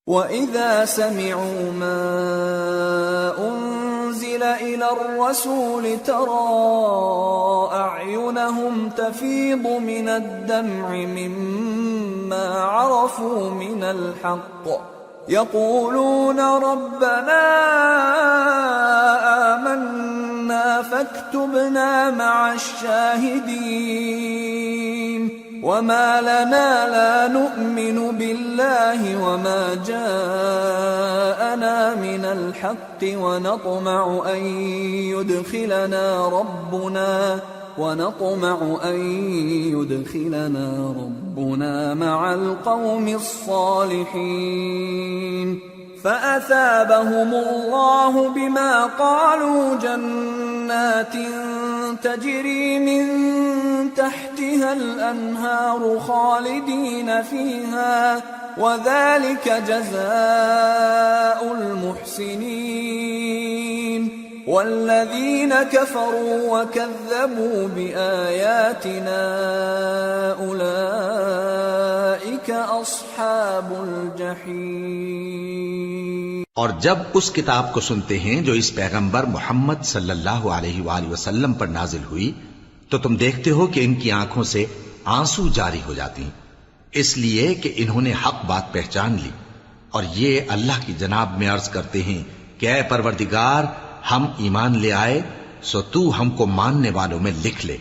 وَإِذَا سَمِعُوا مَا أُنزِلَ إِلَى الرَّسُولِ تَرَىٰ أَعْيُنَهُمْ تَفِيضُ مِنَ الدَّمْعِ مِمَّا عَرَفُوا مِنَ الْحَقِّ يَقُولُونَ رَبَّنَا آمَنَّا فَاكْتُبْنَا مَعَ الشَّاهِدِينَ وَمَا لَنَا لَا نُؤْمِنُ بِاللَّهِ وَمَا جَاءَنَا مِنَ الْحَقِّ وَنَطْمَعُ أَن يُدْخِلَنَا رَبُّنَا مَعَ الْقَوْمِ الصَّالِحِينَ فَأَثَابَهُمُ اللَّهُ بِمَا قَالُوا جَنَّاتٍ تَجْرِي مِن تحتها الأنهار خالدين فيها وذلك جزاء المحسنين والذين كفروا وكذبوا بآياتنا أولئك أصحاب الجحيم۔ اور جب اس کتاب کو سنتے ہیں جو اس پیغمبر محمد صلی اللہ علیہ وآلہ وسلم پر نازل ہوئی تو تم دیکھتے ہو کہ ان کی آنکھوں سے آنسو جاری ہو جاتی ہیں، اس لیے کہ انہوں نے حق بات پہچان لی، اور یہ اللہ کی جناب میں عرض کرتے ہیں کہ اے پروردگار، ہم ایمان لے آئے سو تو ہم کو ماننے والوں میں لکھ لے،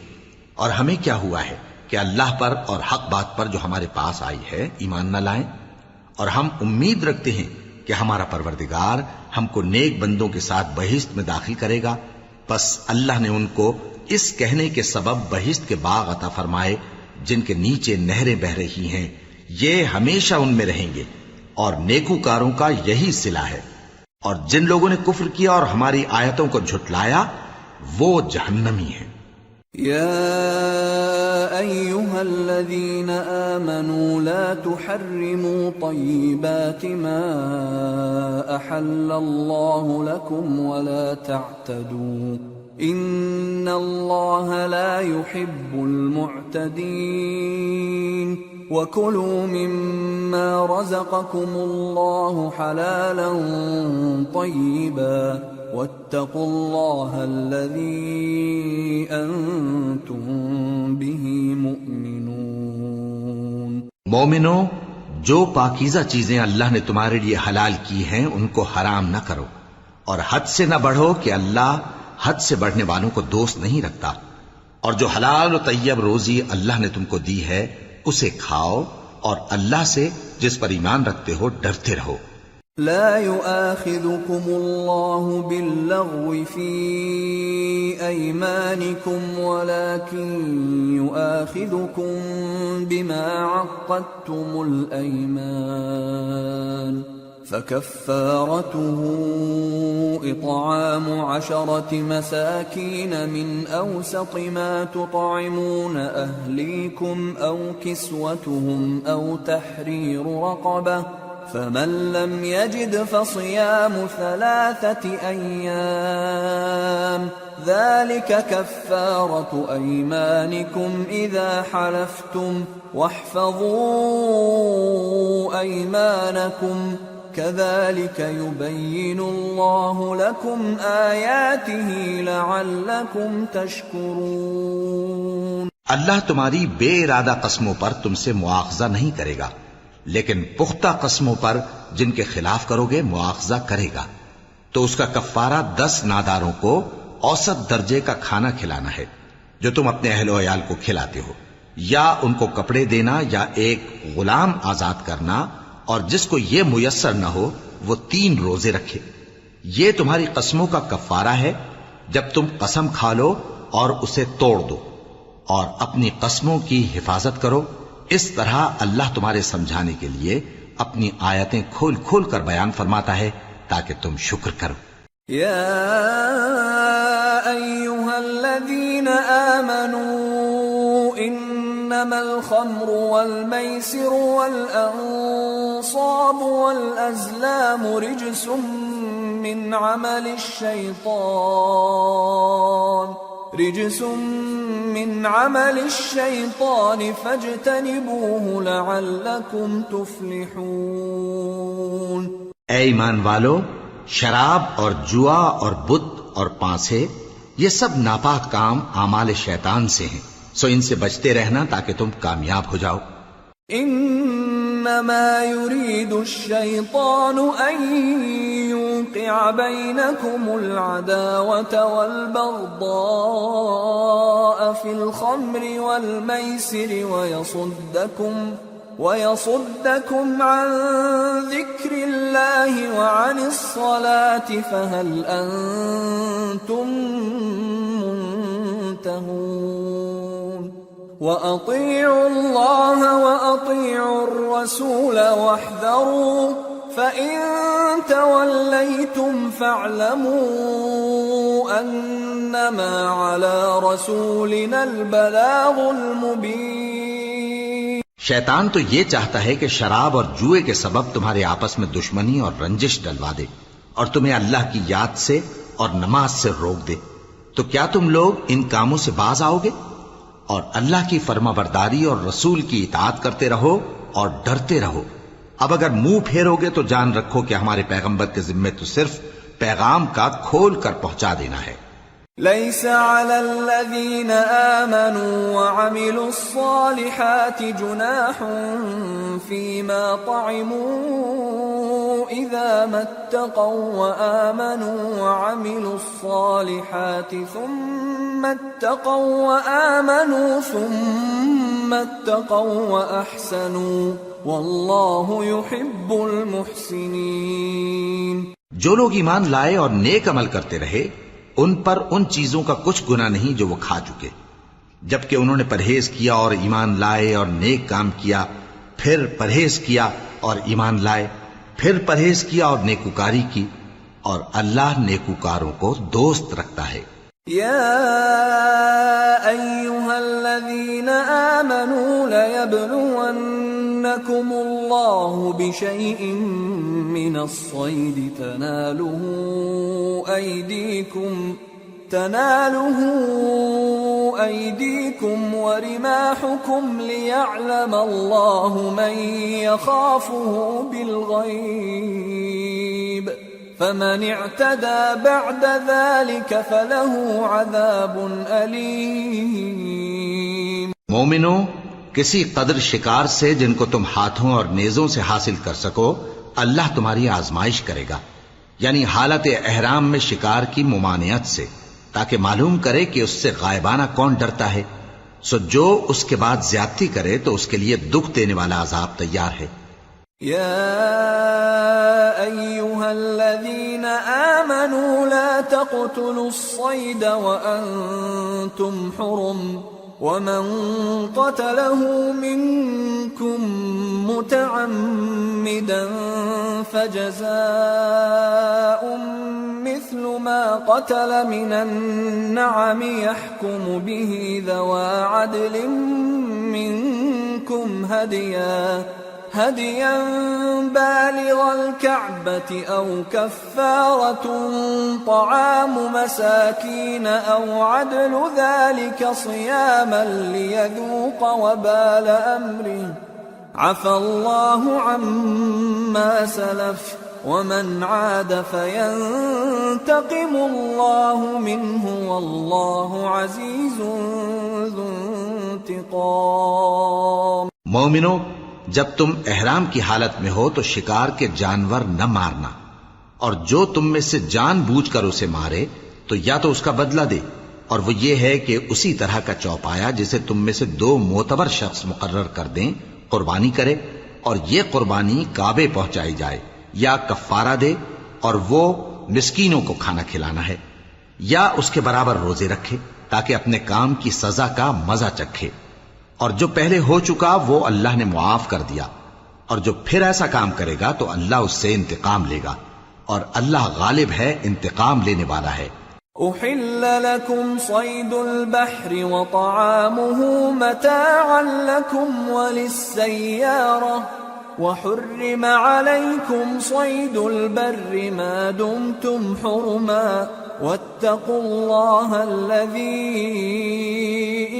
اور ہمیں کیا ہوا ہے کہ اللہ پر اور حق بات پر جو ہمارے پاس آئی ہے ایمان نہ لائیں، اور ہم امید رکھتے ہیں کہ ہمارا پروردگار ہم کو نیک بندوں کے ساتھ بہشت میں داخل کرے گا۔ پس اللہ نے ان کو اس کہنے کے سبب بہشت کے باغ عطا فرمائے جن کے نیچے نہریں بہ رہی ہیں، یہ ہمیشہ ان میں رہیں گے، اور نیکوکاروں کا یہی صلہ ہے، اور جن لوگوں نے کفر کیا اور ہماری آیتوں کو جھٹلایا وہ جہنمی ہیں۔ يا أيها الذين آمنوا لا تحرموا طيبات ما أحل الله لكم ولا تعتدوا إن الله لا يحب المعتدين وكلوا مما رزقكم الله حلالا طيبا واتقوا الله الذي أنتم به مؤمنون۔ مومنو، جو پاکیزہ چیزیں اللہ نے تمہارے لیے حلال کی ہیں ان کو حرام نہ کرو، اور حد سے نہ بڑھو کہ اللہ حد سے بڑھنے والوں کو دوست نہیں رکھتا، اور جو حلال و طیب روزی اللہ نے تم کو دی ہے اسے کھاؤ، اور اللہ سے جس پر ایمان رکھتے ہو ڈرتے رہو۔ لا يؤاخذكم الله باللغو في أيمانكم ولكن يؤاخذكم بما عقدتم الأيمان فكفارته إطعام 10 مساكين من أوسط ما تطعمون أهليكم أو كسوتهم أو تحرير رقبة فمن لم يجد فصيام 3 أيام ذلك كفارة أيمانكم إذا حلفتم واحفظوا أيمانكم كذلك يبين الله لكم آياته لعلكم تشكرون۔ اللہ تمہاری بے ارادہ قسموں پر تم سے مواخذہ نہیں کرے گا، لیکن پختہ قسموں پر جن کے خلاف کرو گے مواخذہ کرے گا، تو اس کا کفارہ 10 ناداروں کو اوسط درجے کا کھانا کھلانا ہے جو تم اپنے اہل و عیال کو کھلاتے ہو، یا ان کو کپڑے دینا یا ایک غلام آزاد کرنا، اور جس کو یہ میسر نہ ہو وہ 3 روزے رکھے۔ یہ تمہاری قسموں کا کفارہ ہے جب تم قسم کھا لو اور اسے توڑ دو، اور اپنی قسموں کی حفاظت کرو۔ اس طرح اللہ تمہارے سمجھانے کے لیے اپنی آیتیں کھول کھول کر بیان فرماتا ہے تاکہ تم شکر کرو۔ یا ایھا الذین آمنوا انما الخمر والمیسر والانصاب والازلام رجس من عمل الشیطان فاجتنبوه لعلکم تفلحون۔ اے ایمان والو، شراب اور جوا اور بت اور پانسے یہ سب ناپاک کام اعمال شیطان سے ہیں، سو ان سے بچتے رہنا تاکہ تم کامیاب ہو جاؤ۔ انما يريد الشيطان ان يوقع بينكم العداوة والبغضاء في الخمر والميسر ويصدكم عن ذكر الله وعن الصلاة فهل أنتم منتهون وأطيعوا الله وأطيعوا الرسول واحذروا فإن توليتم فاعلموا أنما على رسولنا البلاغ المبين۔ شیطان تو یہ چاہتا ہے کہ شراب اور جوئے کے سبب تمہارے آپس میں دشمنی اور رنجش ڈلوا دے اور تمہیں اللہ کی یاد سے اور نماز سے روک دے، تو کیا تم لوگ ان کاموں سے باز آؤ گے؟ اور اللہ کی فرما برداری اور رسول کی اطاعت کرتے رہو اور ڈرتے رہو۔ اب اگر منہ پھیرو گے تو جان رکھو کہ ہمارے پیغمبر کے ذمے تو صرف پیغام کا کھول کر پہنچا دینا ہے۔ ليس على الذين آمنوا وعملوا الصالحات جناح فيما طعموا إذا ما اتقوا وآمنوا وعملوا الصالحات ثم اتقوا وأحسنوا والله يحب المحسنين۔ جو لوگ ایمان لائے اور نیک عمل کرتے رہے ان پر ان چیزوں کا کچھ گناہ نہیں جو وہ کھا چکے، جبکہ انہوں نے پرہیز کیا اور ایمان لائے اور نیک کام کیا، پھر پرہیز کیا اور ایمان لائے، پھر پرہیز کیا اور نیکوکاری کی، اور اللہ نیکوکاروں کو دوست رکھتا ہے۔ يا أيها الذين آمنوا ليبلونكم الله بشيء من الصيد تناله أيديكم ورماحكم ليعلم الله من يخافه بالغيب فمن اعتدى بعد ذلك فله عذاب أليم۔ مومنو، کسی قدر شکار سے جن کو تم ہاتھوں اور نیزوں سے حاصل کر سکو اللہ تمہاری آزمائش کرے گا، یعنی حالت احرام میں شکار کی ممانعت سے، تاکہ معلوم کرے کہ اس سے غائبانہ کون ڈرتا ہے، سو جو اس کے بعد زیادتی کرے تو اس کے لیے دکھ دینے والا عذاب تیار ہے۔ يا أيها الذين آمنوا لا تقتلوا الصيد وأنتم حرم ومن قتله منكم متعمدا فجزاء مثل ما قتل من النعم يحكم به ذوى عدل منكم هديا بالغ الكعبة أو كفارة طعام مساكين أو عدل ذلك صياما ليذوق وبال أمره عفى الله عما سلف ومن عاد فينتقم الله منه والله عزيز ذو انتقام۔ مومنو، جب تم احرام کی حالت میں ہو تو شکار کے جانور نہ مارنا، اور جو تم میں سے جان بوجھ کر اسے مارے تو یا تو اس کا بدلہ دے، اور وہ یہ ہے کہ اسی طرح کا چوپایا جسے تم میں سے 2 معتبر شخص مقرر کر دیں قربانی کرے، اور یہ قربانی کعبے پہنچائی جائے، یا کفارہ دے اور وہ مسکینوں کو کھانا کھلانا ہے، یا اس کے برابر روزے رکھے تاکہ اپنے کام کی سزا کا مزہ چکھے، اور جو پہلے ہو چکا وہ اللہ نے معاف کر دیا، اور جو پھر ایسا کام کرے گا تو اللہ اس سے انتقام لے گا، اور اللہ غالب ہے، انتقام لینے والا ہے۔ أحل لكم صيد البحر وطعامه متاعا لكم وللسيارة وحرم عليكم صيد البر ما دمتم حرما واتقوا الله الذي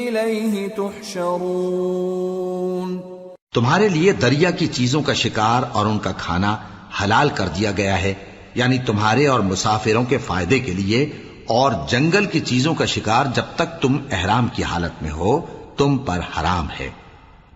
إليه تحشرون۔ تمہارے لیے دریا کی چیزوں کا شکار اور ان کا کھانا حلال کر دیا گیا ہے، یعنی تمہارے اور مسافروں کے فائدے کے لیے، اور جنگل کی چیزوں کا شکار جب تک تم احرام کی حالت میں ہو تم پر حرام ہے،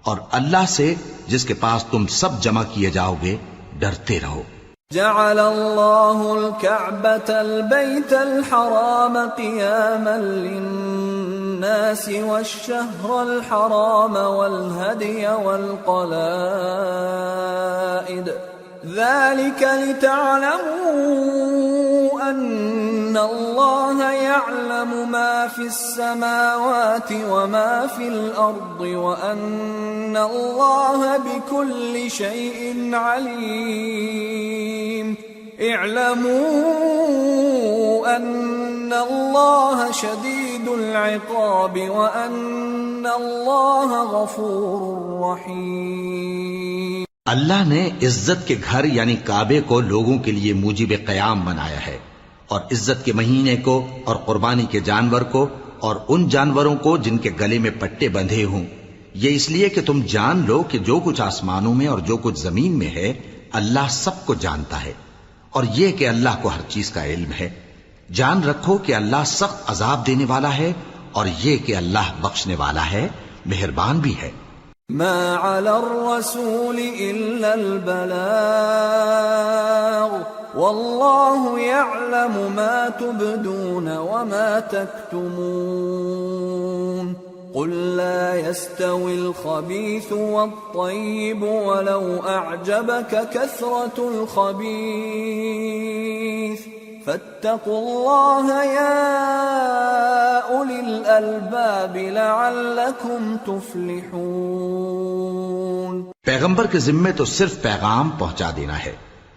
اور اللہ سے جس کے پاس تم سب جمع کیے جاؤ گے ڈرتے رہو۔ جعل الله الكعبة البيت الحرام قياما للناس والشهر الحرام والهدي والقلائد ذلك لتعلموا أن الله يعلم ما في السماوات وما في الأرض وأن الله بكل شيء عليم اعلموا أن الله شديد العقاب وأن الله غفور رحيم۔ اللہ نے عزت کے گھر یعنی کعبے کو لوگوں کے لیے موجب قیام بنایا ہے، اور عزت کے مہینے کو اور قربانی کے جانور کو اور ان جانوروں کو جن کے گلے میں پٹے بندھے ہوں، یہ اس لیے کہ تم جان لو کہ جو کچھ آسمانوں میں اور جو کچھ زمین میں ہے اللہ سب کو جانتا ہے، اور یہ کہ اللہ کو ہر چیز کا علم ہے۔ جان رکھو کہ اللہ سخت عذاب دینے والا ہے، اور یہ کہ اللہ بخشنے والا ہے، مہربان بھی ہے۔ ما على الرسول إلا البلاغ والله يعلم ما تبدون وما تكتمون قل لا يستوي الخبيث والطيب ولو أعجبك كثرة الخبيث فاتقوا الله يا أولي الألباب لعلكم تفلحون۔ پیغمبر کے ذمے تو صرف پیغام پہنچا دینا ہے،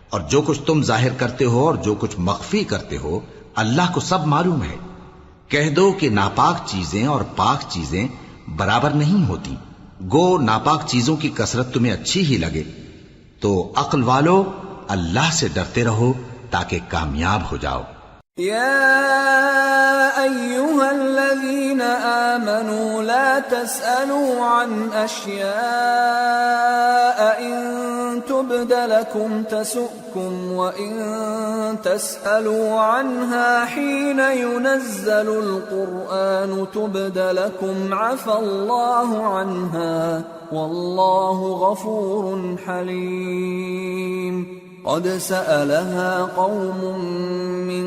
اور جو کچھ تم ظاہر کرتے ہو اور جو کچھ مخفی کرتے ہو اللہ کو سب معلوم ہے۔ کہہ دو کہ ناپاک چیزیں اور پاک چیزیں برابر نہیں ہوتی، گو ناپاک چیزوں کی کثرت تمہیں اچھی ہی لگے، تو عقل والو اللہ سے ڈرتے رہو تاکہ کامیاب ہو جاؤ۔ يا أيها الذين آمنوا لا تسألوا عن أشياء إن تبد لكم تسؤكم وإن تسألوا عنها حين ينزل القرآن تبد لكم عفى الله عنها والله غفور حليم۔ قد سألها قوم من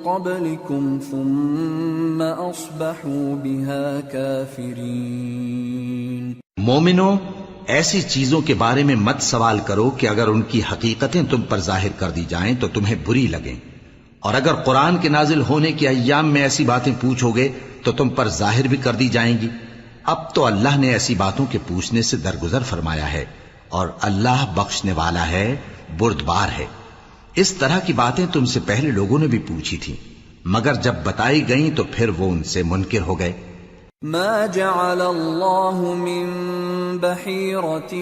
قبلكم ثم أصبحوا بها كافرين۔ مومنو، ایسی چیزوں کے بارے میں مت سوال کرو کہ اگر ان کی حقیقتیں تم پر ظاہر کر دی جائیں تو تمہیں بری لگیں، اور اگر قرآن کے نازل ہونے کے ایام میں ایسی باتیں پوچھو گے تو تم پر ظاہر بھی کر دی جائیں گی۔ اب تو اللہ نے ایسی باتوں کے پوچھنے سے درگزر فرمایا ہے، اور اللہ بخشنے والا ہے، بردبار ہے۔ اس طرح کی باتیں تم سے پہلے لوگوں نے بھی پوچھی تھی، مگر جب بتائی گئیں تو پھر وہ ان سے منکر ہو گئے۔ ما جعل الله من بحيرة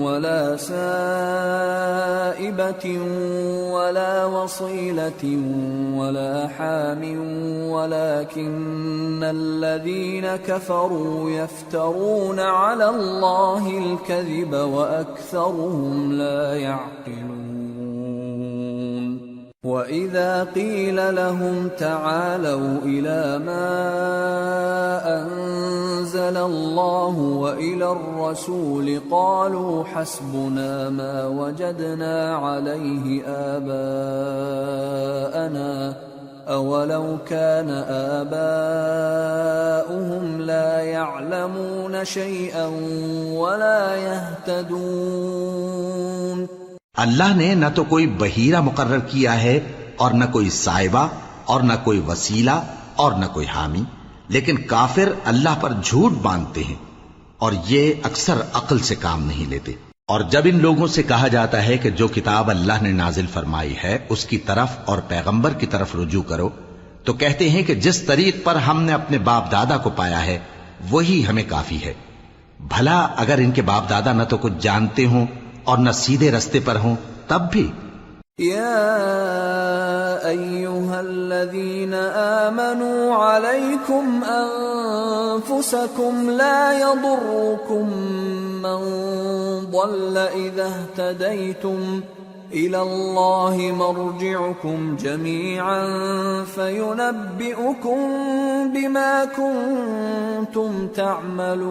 ولا سائبة ولا وصيلة ولا حام ولكن الذين كفروا يفترون على الله الكذب وأكثرهم لا يعقلون۔ وَإِذَا قِيلَ لَهُمْ تَعَالَوْا إِلَى مَا أَنزَلَ اللَّهُ وَإِلَى الرَّسُولِ قَالُوا حَسْبُنَا مَا وَجَدْنَا عَلَيْهِ آبَاءَنَا أَوَلَوْ كَانَ آبَاؤُهُمْ لَا يَعْلَمُونَ شَيْئًا وَلَا يَهْتَدُونَ۔ اللہ نے نہ تو کوئی بحیرہ مقرر کیا ہے اور نہ کوئی صائبہ اور نہ کوئی وسیلہ اور نہ کوئی حامی، لیکن کافر اللہ پر جھوٹ باندھتے ہیں اور یہ اکثر عقل سے کام نہیں لیتے۔ اور جب ان لوگوں سے کہا جاتا ہے کہ جو کتاب اللہ نے نازل فرمائی ہے اس کی طرف اور پیغمبر کی طرف رجوع کرو، تو کہتے ہیں کہ جس طریق پر ہم نے اپنے باپ دادا کو پایا ہے وہی ہمیں کافی ہے۔ بھلا اگر ان کے باپ دادا نہ تو کچھ جانتے ہوں اور نہ سیدھے رستے پر ہوں تب بھی۔ یا ایھا الذین آمنوا علیکم انفسکم لا یضرکم من ضل اذا اہتدیتم إلى الله مرجعكم جميعا فينبئكم بما كنتم تعملون.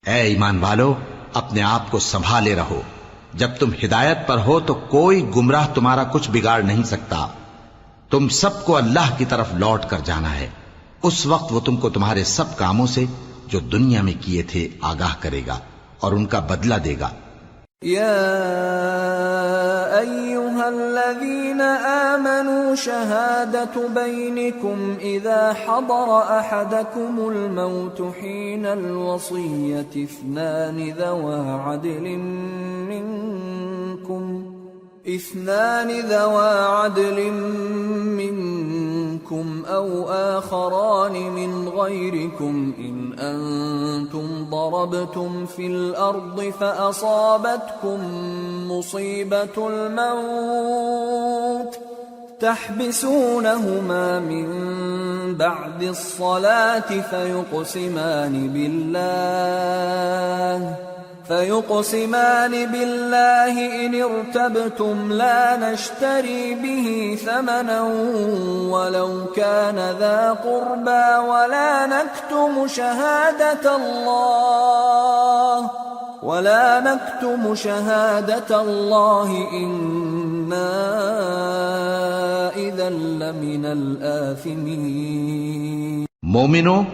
اے ایمان والو، اپنے آپ کو سنبھالے رہو. جب تم ہدایت پر ہو تو کوئی گمراہ تمہارا کچھ بگاڑ نہیں سکتا. تم سب کو اللہ کی طرف لوٹ کر جانا ہے. اس وقت وہ تم کو تمہارے سب کاموں سے جو دنیا میں کیے تھے آگاہ کرے گا اور ان کا بدلہ دے گا. يا أيها الذين آمنوا شهادة بينكم إذا حضر أحدكم الموت حين الوصية اثنان ذوى عدل منكم أو آخران من غيركم إن أنتم ضربتم في الأرض فأصابتكم مصيبة الموت تحبسونهما من بعد الصلاة فيقسمان بالله إن ارتبتم لا نشتري به ثمنا ولو كان ذا قربى ولا نكتم شهادة الله إنا إذا لمن الآثمين. مومنو،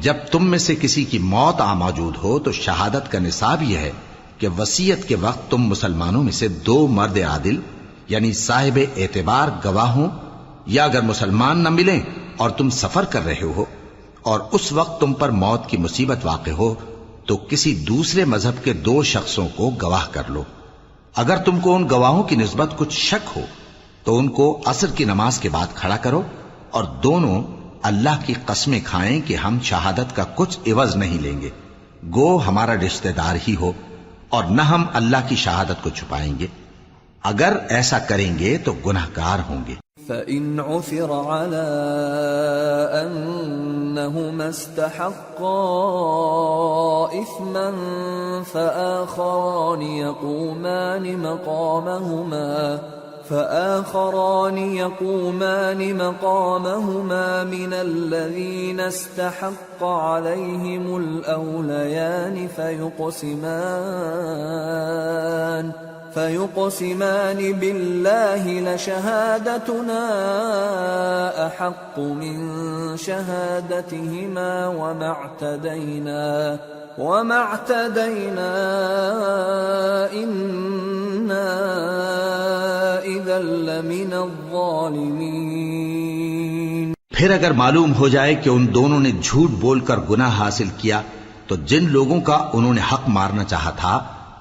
جب تم میں سے کسی کی موت آ موجود ہو تو شہادت کا نصاب یہ ہے کہ وصیت کے وقت تم مسلمانوں میں سے 2 مرد عادل یعنی صاحب اعتبار گواہ ہوں، یا اگر مسلمان نہ ملیں اور تم سفر کر رہے ہو اور اس وقت تم پر موت کی مصیبت واقع ہو تو کسی دوسرے مذہب کے 2 شخصوں کو گواہ کر لو. اگر تم کو ان گواہوں کی نسبت کچھ شک ہو تو ان کو عصر کی نماز کے بعد کھڑا کرو اور دونوں اللہ کی قسمیں کھائیں کہ ہم شہادت کا کچھ عوض نہیں لیں گے، گو ہمارا رشتہ دار ہی ہو، اور نہ ہم اللہ کی شہادت کو چھپائیں گے. اگر ایسا کریں گے تو گناہگار ہوں گے. فَإِنْ عُثِرَ عَلَىٰ أَنَّهُمَا اسْتَحَقَّا إِثْمًا فآخران يقومان مقامهما من الذين استحق عليهم الأوليان فيقسمان بالله لشهادتنا أحق من شهادتهما وما اعتدينا إنا إذا لمن الظالمين. پھر اگر معلوم ہو جائے کہ ان دونوں نے جھوٹ بول کر گناہ حاصل کیا تو جن لوگوں کا انہوں نے حق مارنا چاہا تھا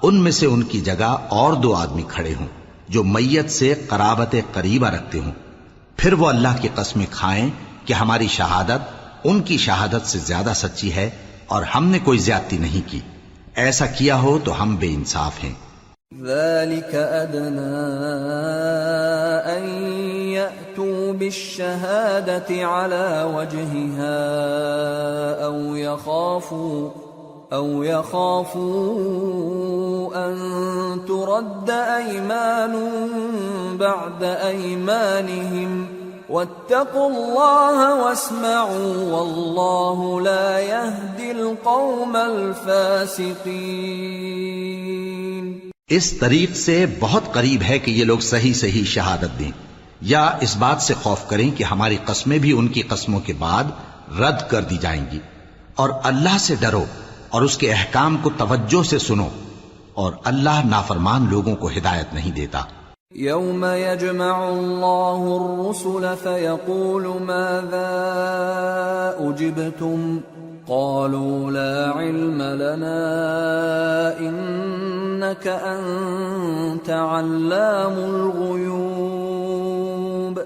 ان میں سے ان کی جگہ اور 2 آدمی کھڑے ہوں جو میت سے قرابت قریبہ رکھتے ہوں. پھر وہ اللہ کی قسمیں کھائیں کہ ہماری شہادت ان کی شہادت سے زیادہ سچی ہے اور ہم نے کوئی زیادتی نہیں کی. ایسا کیا ہو تو ہم بے انصاف ہیں. ذلك أدنى أن يأتوا بالشهادة على وجهها أو يخافوا أن ترد أيمان بعد أيمانهم واتقوا الله واسمعوا والله لا يهدي القوم الفاسقين. اس طریق سے بہت قریب ہے کہ یہ لوگ صحیح شہادت دیں، یا اس بات سے خوف کریں کہ ہماری قسمیں بھی ان کی قسموں کے بعد رد کر دی جائیں گی. اور اللہ سے ڈرو اور اس کے احکام کو توجہ سے سنو، اور اللہ نافرمان لوگوں کو ہدایت نہیں دیتا. يوم يجمع الله الرسل فيقول ماذا أجبتم قالوا لا علم لنا إنك أنت علام الغيوب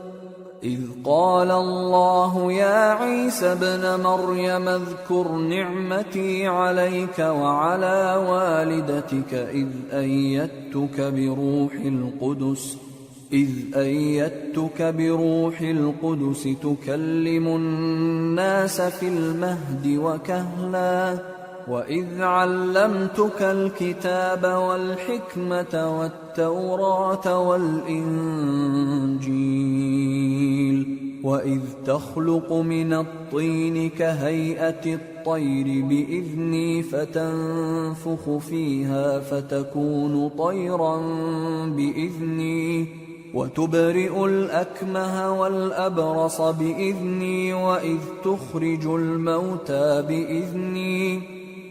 إذ قال الله يا عيسى ابن مريم اذكر نعمتي عليك وعلى والدتك إذ أيدتك بروح القدس تكلم الناس في المهد وكهلا وَإِذْ عَلَّمْتُكَ الْكِتَابَ وَالْحِكْمَةَ وَالتَّوْرَاةَ وَالْإِنْجِيلَ وَإِذْ تَخْلُقُ مِنَ الطِّينِ كَهَيْئَةِ الطَّيْرِ بِإِذْنِي فَتَنفُخُ فِيهَا فَتَكُونُ طَيْرًا بِإِذْنِي وَتُبْرِئُ الْأَكْمَهَ وَالْأَبْرَصَ بِإِذْنِي وَإِذْ تُخْرِجُ الْمَوْتَى بِإِذْنِي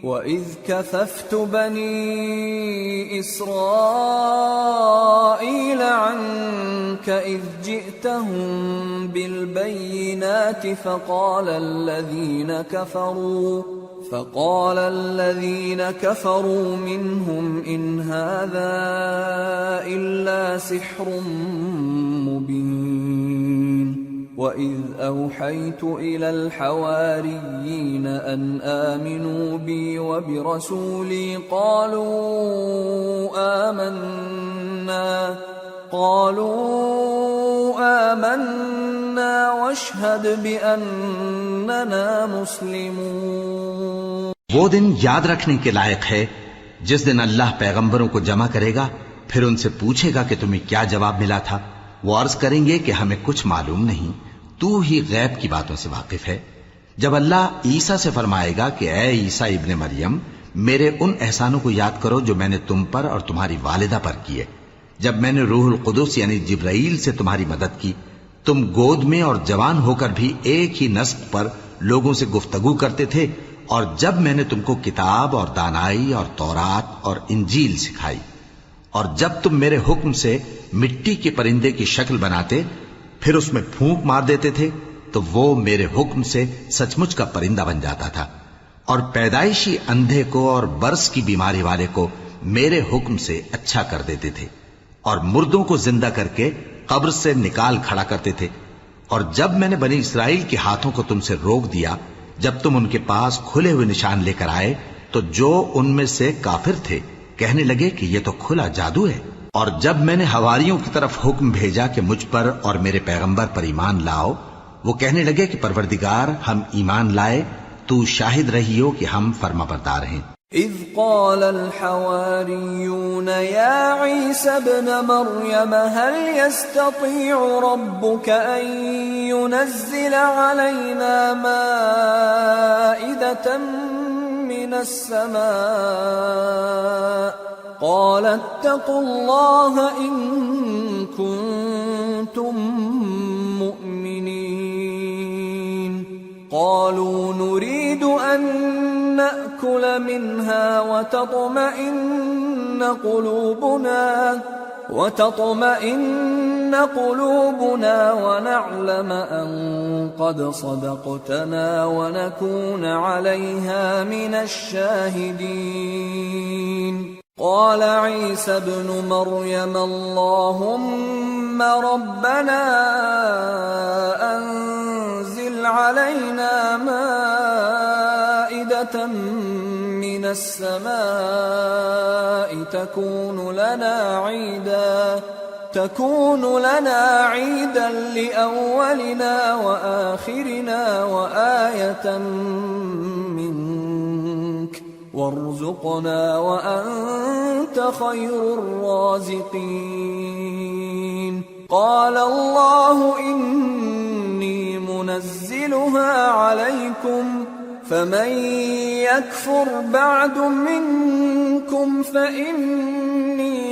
وَإِذْ كَفَفْتُ بَنِي إِسْرَائِيلَ عَنكَ إِذْ جِئْتَهُم بِالْبَيِّنَاتِ فَقَالَ الَّذِينَ كَفَرُوا مِنْهُمْ إِنْ هَذَا إِلَّا سِحْرٌ مُبِينٌ وَإِذْ أَوْحَيْتُ إِلَى الْحَوَارِيِّينَ أَنْ آمِنُوا بِي وَبِرَسُولِي قالوا آمنا واشهد بأننا مسلمون۔ وہ دن یاد رکھنے کے لائق ہے جس دن اللہ پیغمبروں کو جمع کرے گا، پھر ان سے پوچھے گا کہ تمہیں کیا جواب ملا تھا۔ وہ عرض کریں گے کہ ہمیں کچھ معلوم نہیں، تو ہی غیب کی باتوں سے واقف ہے۔ جب اللہ عیسیٰ سے فرمائے گا کہ اے عیسیٰ ابن مریم، میرے ان احسانوں کو یاد کرو جو میں نے تم پر اور تمہاری والدہ پر کیے، جب میں نے روح القدس یعنی جبرائیل سے تمہاری مدد کی، تم گود میں اور جوان ہو کر بھی ایک ہی نسق پر لوگوں سے گفتگو کرتے تھے، اور جب میں نے تم کو کتاب اور دانائی اور تورات اور انجیل سکھائی، اور جب تم میرے حکم سے مٹی کے پرندے کی شکل بناتے پھر اس میں پھونک مار دیتے تھے تو وہ میرے حکم سے سچ مچ کا پرندہ بن جاتا تھا، اور پیدائشی اندھے کو اور برس کی بیماری والے کو میرے حکم سے اچھا کر دیتے تھے، اور مردوں کو زندہ کر کے قبر سے نکال کھڑا کرتے تھے۔ اور جب میں نے بنی اسرائیل کے ہاتھوں کو تم سے روک دیا جب تم ان کے پاس کھلے ہوئے نشان لے کر آئے، تو جو ان میں سے کافر تھے کہنے لگے کہ یہ تو کھلا جادو ہے۔ اور جب میں نے حواریوں کی طرف حکم بھیجا کہ مجھ پر اور میرے پیغمبر پر ایمان لاؤ، وہ کہنے لگے کہ پروردگار ہم ایمان لائے، تو شاہد رہی ہو کہ ہم فرما بردار ہیں۔ اذ قال الحواريون يا عيسى ابن مريم هل يستطيع ربك أن ينزل علينا مائدة من السماء قال اتقوا الله إن كنتم مؤمنين قالوا نريد أن نأكل منها وتطمئن قلوبنا ونعلم أن قد صدقتنا ونكون عليها من الشاهدين قال عيسى ابن مريم اللهم ربنا أنزل علينا مائدة من السماء تكون لنا عيدا لأولنا وآخرنا وآية منك وارزقنا وأنت خير الرازقين قال الله إني منزلها عليكم فمن يكفر بعد منكم فإني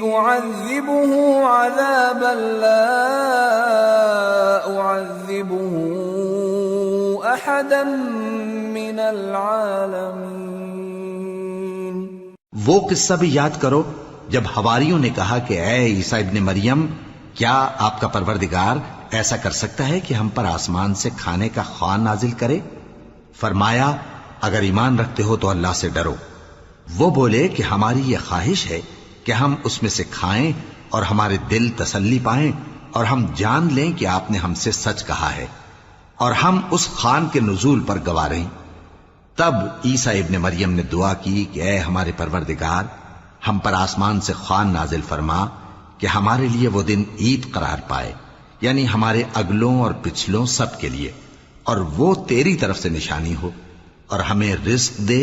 أعذبه عذابا لا أعذبه أحدا من العالمين۔ وہ قصہ بھی یاد کرو جب حواریوں نے کہا کہ اے عیسیٰ ابن مریم، کیا آپ کا پروردگار ایسا کر سکتا ہے کہ ہم پر آسمان سے کھانے کا خوان نازل کرے؟ فرمایا اگر ایمان رکھتے ہو تو اللہ سے ڈرو۔ وہ بولے کہ ہماری یہ خواہش ہے کہ ہم اس میں سے کھائیں اور ہمارے دل تسلی پائیں اور ہم جان لیں کہ آپ نے ہم سے سچ کہا ہے اور ہم اس خوان کے نزول پر گواہ رہیں۔ تب عیسیٰ ابن مریم نے دعا کی کہ اے ہمارے پروردگار، ہم پر آسمان سے خوان نازل فرما کہ ہمارے لیے وہ دن عید قرار پائے، یعنی ہمارے اگلوں اور پچھلوں سب کے لیے، اور وہ تیری طرف سے نشانی ہو، اور ہمیں رزق دے،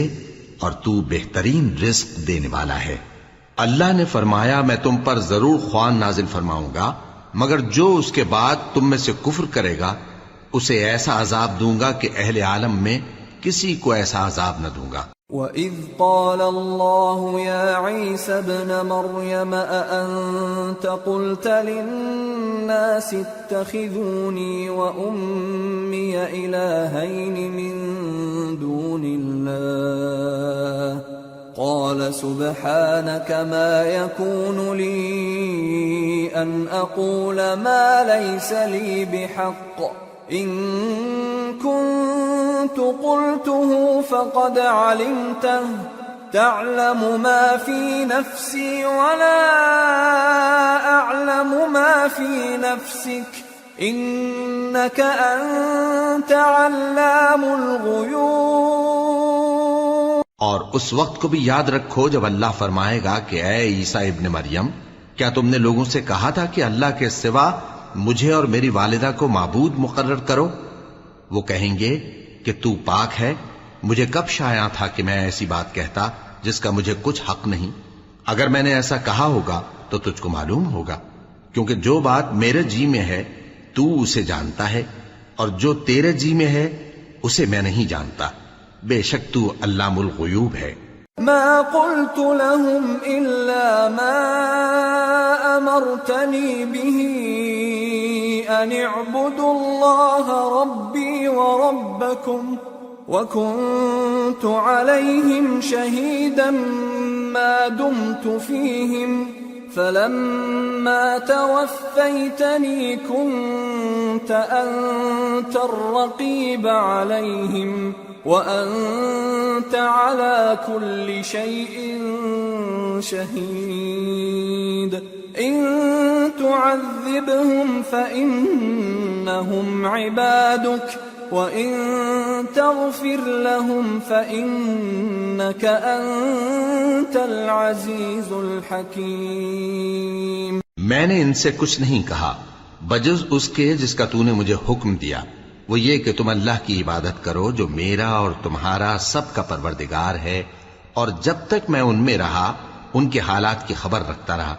اور تو بہترین رزق دینے والا ہے۔ اللہ نے فرمایا میں تم پر ضرور خوان نازل فرماؤں گا، مگر جو اس کے بعد تم میں سے کفر کرے گا اسے ایسا عذاب دوں گا کہ اہل عالم میں کسی کو ایسا عذاب نہ دوں گا۔ وَإِذْ قَالَ اللَّهُ يَا عِيسَى ابْنَ مَرْيَمَ أَأَنْتَ قُلْتَ لِلنَّاسِ اتَّخِذُونِي وَأُمِّيَ إِلَٰهَيْنِ مِن دُونِ اللَّهِ قَالَ سُبْحَانَكَ مَا يَكُونُ لِي أَنْ أَقُولَ مَا لَيْسَ لِي بِحَقٍّ إِن كُنتُ قُلْتُهُ فَقَدْ عَلِمْتَهُ تَعْلَمُ مَا فِي نَفْسِي وَلَا أَعْلَمُ مَا فِي نَفْسِكَ إِنَّكَ أَنْتَ عَلَّامُ الْغُيُوبِ۔ اور اس وقت کو بھی یاد رکھو جب اللہ فرمائے گا کہ اے عیسیٰ ابن مریم، کیا تم نے لوگوں سے کہا تھا کہ اللہ کے سوا مجھے اور میری والدہ کو معبود مقرر کرو؟ وہ کہیں گے کہ تو پاک ہے، مجھے کب شایع تھا کہ میں ایسی بات کہتا جس کا مجھے کچھ حق نہیں۔ اگر میں نے ایسا کہا ہوگا تو تجھ کو معلوم ہوگا، کیونکہ جو بات میرے جی میں ہے تو اسے جانتا ہے، اور جو تیرے جی میں ہے اسے میں نہیں جانتا۔ بے شک تو علام الغیوب ہے۔ ما قلت لهم إلا ما أمرتني به أن اعبدوا الله ربي وربكم وكنت عليهم شهيدا ما دمت فيهم فلما توفيتني كنت أنت الرقيب عليهم وأنت على كل شيء شهيد إن تعذبهم فإنهم عبادك وإن تغفر لهم فإنك أنت العزيز الحكيم۔ میں نے ان سے کچھ نہیں کہا بجز اس کے جس کا تو نے مجھے حکم دیا، وہ یہ کہ تم اللہ کی عبادت کرو جو میرا اور تمہارا سب کا پروردگار ہے، اور جب تک میں ان میں رہا ان کے حالات کی خبر رکھتا رہا۔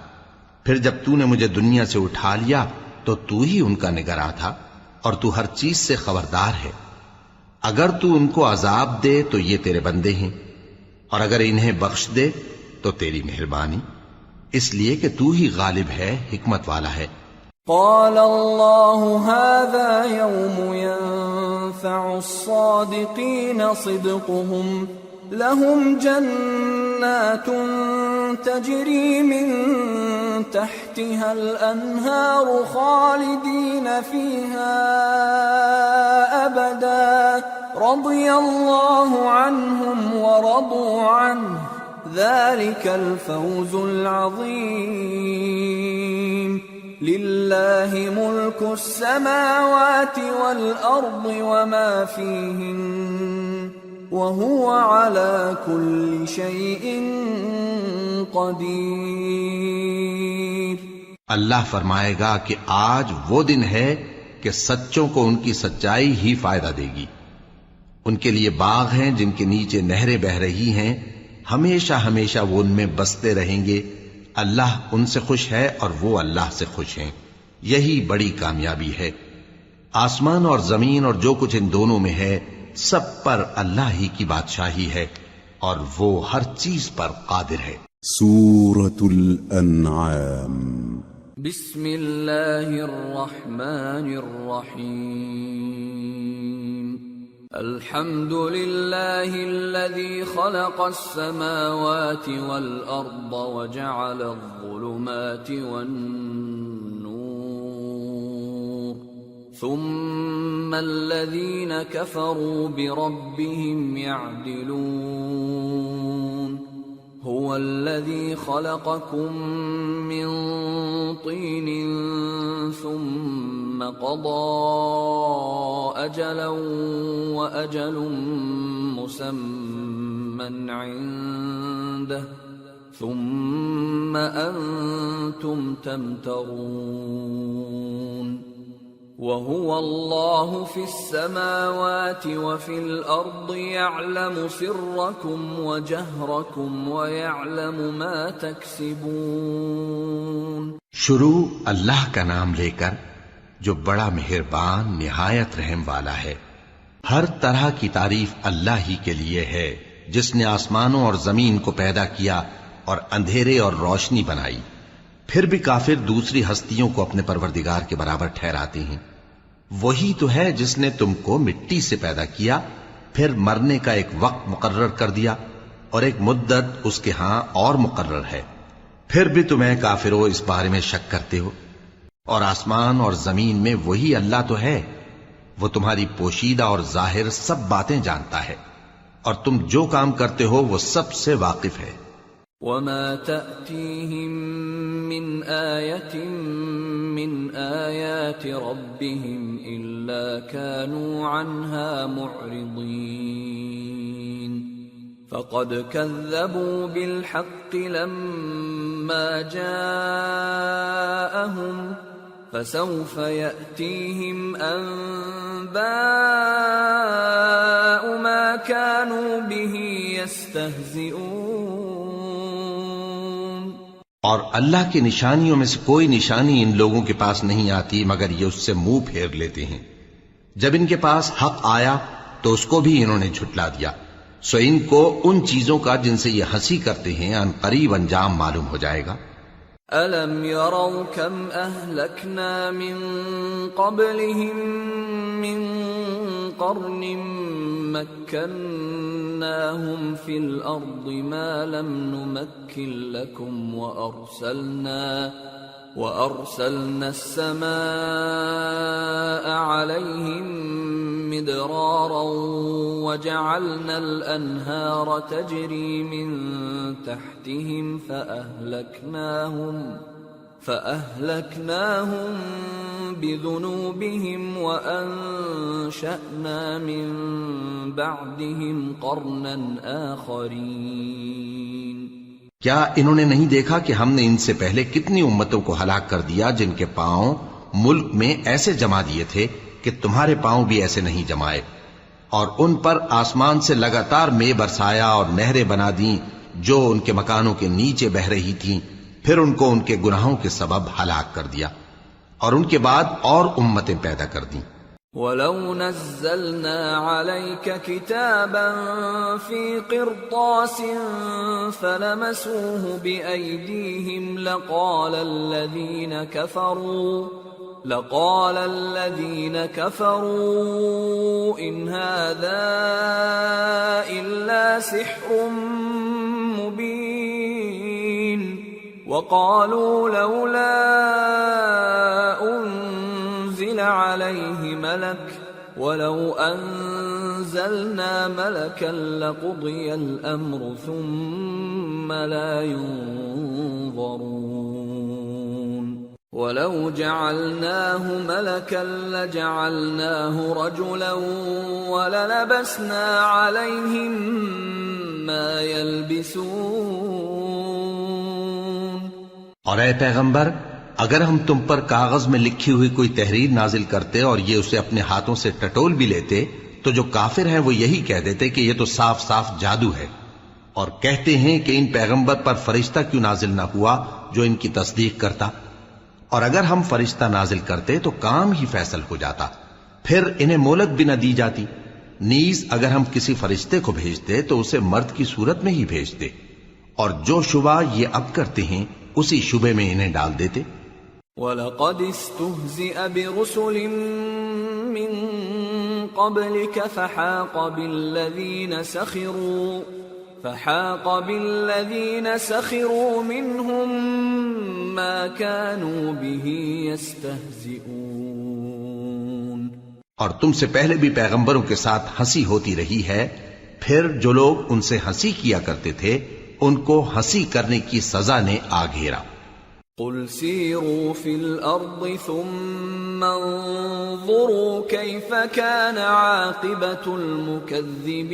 پھر جب تو نے مجھے دنیا سے اٹھا لیا تو تو ہی ان کا نگراں تھا، اور تو ہر چیز سے خبردار ہے۔ اگر تو ان کو عذاب دے تو یہ تیرے بندے ہیں، اور اگر انہیں بخش دے تو تیری مہربانی، اس لیے کہ تو ہی غالب ہے، حکمت والا ہے۔ قال الله هذا يوم ينفع الصادقين صدقهم لهم جنات تجري من تحتها الأنهار خالدين فيها أبدا رضي الله عنهم ورضوا عنه ذلك الفوز العظيم لله ملك السماوات والأرض وما فيهن وهو على كل شيء قدير۔ اللہ فرمائے گا کہ آج وہ دن ہے کہ سچوں کو ان کی سچائی ہی فائدہ دے گی۔ ان کے لیے باغ ہیں جن کے نیچے نہریں بہہ رہی ہیں، ہمیشہ ہمیشہ وہ ان میں بستے رہیں گے۔ اللہ ان سے خوش ہے اور وہ اللہ سے خوش ہیں، یہی بڑی کامیابی ہے۔ آسمان اور زمین اور جو کچھ ان دونوں میں ہے سب پر اللہ ہی کی بادشاہی ہے، اور وہ ہر چیز پر قادر ہے۔ سورة الأنعام۔ بسم اللہ الرحمن الرحیم۔ الحمد للہ الذی خلق السماوات والأرض وجعل الظلمات والنور ثم الذین کفروا بربهم يعدلون هو الذي خلقكم من طين ثم قضى أجلا وأجل مسمى عنده ثم أنتم تمترون وَهُوَ اللَّهُ فِي السَّمَاوَاتِ وَفِي الْأَرْضِ يَعْلَمُ سِرَّكُمْ وَجَهْرَكُمْ وَيَعْلَمُ مَا تَكْسِبُونَ۔ شروع اللہ کا نام لے کر جو بڑا مہربان نہایت رحم والا ہے۔ ہر طرح کی تعریف اللہ ہی کے لیے ہے جس نے آسمانوں اور زمین کو پیدا کیا اور اندھیرے اور روشنی بنائی۔ پھر بھی کافر دوسری ہستیوں کو اپنے پروردگار کے برابر ٹھہراتے ہیں۔ وہی تو ہے جس نے تم کو مٹی سے پیدا کیا، پھر مرنے کا ایک وقت مقرر کر دیا اور ایک مدت اس کے ہاں اور مقرر ہے، پھر بھی تمہیں کافروں اس بارے میں شک کرتے ہو۔ اور آسمان اور زمین میں وہی اللہ تو ہے، وہ تمہاری پوشیدہ اور ظاہر سب باتیں جانتا ہے، اور تم جو کام کرتے ہو وہ سب سے واقف ہے۔ وَمَا تَأْتِيهِم مِّنْ آيَةٍ مِّنْ آيَاتِ رَبِّهِمْ إِلَّا كَانُوا عَنْهَا مُعْرِضِينَ فَقَدْ كَذَّبُوا بِالْحَقِّ لَمَّا جَاءَهُمْ فَسَوْفَ يَأْتِيهِمْ أَنبَاءُ مَا كَانُوا بِهِ يَسْتَهْزِئُونَ۔ اور اللہ کی نشانیوں میں سے کوئی نشانی ان لوگوں کے پاس نہیں آتی مگر یہ اس سے منہ پھیر لیتے ہیں۔ جب ان کے پاس حق آیا تو اس کو بھی انہوں نے جھٹلا دیا، سو ان کو ان چیزوں کا جن سے یہ ہنسی کرتے ہیں ان قریب انجام معلوم ہو جائے گا۔ أَلَمْ يَرَوْا كَمْ أَهْلَكْنَا مِنْ قَبْلِهِمْ مِنْ قَرْنٍ مَكَّنَّاهُمْ فِي الْأَرْضِ مَا لَمْ نُمَكِّنْ لَكُمْ وَأَرْسَلْنَا السَّمَاءَ عَلَيْهِمْ مِدْرَارًا وَجَعَلْنَا الْأَنْهَارَ تَجْرِي مِنْ تَحْتِهِمْ فَأَهْلَكْنَاهُمْ بِذُنُوبِهِمْ وَأَنشَأْنَا مِنْ بَعْدِهِمْ قَرْنًا آخَرِينَ۔ کیا انہوں نے نہیں دیکھا کہ ہم نے ان سے پہلے کتنی امتوں کو ہلاک کر دیا جن کے پاؤں ملک میں ایسے جما دیے تھے کہ تمہارے پاؤں بھی ایسے نہیں جمائے، اور ان پر آسمان سے لگاتار مے برسایا اور نہریں بنا دیں جو ان کے مکانوں کے نیچے بہ رہی تھیں، پھر ان کو ان کے گناہوں کے سبب ہلاک کر دیا، اور ان کے بعد اور امتیں پیدا کر دیں۔ وَلَوْ نَزَّلْنَا عَلَيْكَ كِتَابًا فِي قِرْطَاسٍ فَلَمَسُوهُ بِأَيْدِيهِمْ لَقَالَ الَّذِينَ كَفَرُوا إِنْ هَذَا إِلَّا سِحْرٌ مُبِينٌ وَقَالُوا لَوْلَا أُنزِلَ عَلَيْهِ مَلَكٌ وَلَوْ أَنزَلْنَا مَلَكًا لَقُضِيَ الْأَمْرُ ثُمَّ لَا يُنظَرُونَ وَلَوْ جَعَلْنَاهُ مَلَكًا لَجَعَلْنَاهُ رَجُلًا وَلَلَبَسْنَا عَلَيْهِمْ مَا يَلْبِسُونَ۔ اور اے پیغمبر، اگر ہم تم پر کاغذ میں لکھی ہوئی کوئی تحریر نازل کرتے اور یہ اسے اپنے ہاتھوں سے ٹٹول بھی لیتے تو جو کافر ہیں وہ یہی کہہ دیتے کہ یہ تو صاف صاف جادو ہے، اور کہتے ہیں کہ ان پیغمبر پر فرشتہ کیوں نازل نہ ہوا جو ان کی تصدیق کرتا، اور اگر ہم فرشتہ نازل کرتے تو کام ہی فیصل ہو جاتا، پھر انہیں مہلت بھی نہ دی جاتی۔ نیز اگر ہم کسی فرشتے کو بھیجتے تو اسے مرد کی صورت میں ہی بھیجتے، اور جو شبہ یہ اب کرتے ہیں اسی شبے میں انہیں ڈال دیتے۔ وَلَقَدِ اسْتُهْزِئَ بِرُسُلٍ مِّن قَبْلِكَ فَحَاقَ بِالَّذِينَ سَخِرُوا مِنْهُمْ مَا كَانُوا بِهِ يَسْتَهْزِئُونَ۔ اور تم سے پہلے بھی پیغمبروں کے ساتھ ہنسی ہوتی رہی ہے، پھر جو لوگ ان سے ہنسی کیا کرتے تھے ان کو ہنسی کرنے کی سزا نے آ گھیرا۔ قُلْ سِيرُوا فِي الْأَرْضِ ثُمَّ انظُرُوا كَيْفَ كَانَ عَاقِبَةُ الْمُكَذِّبِينَ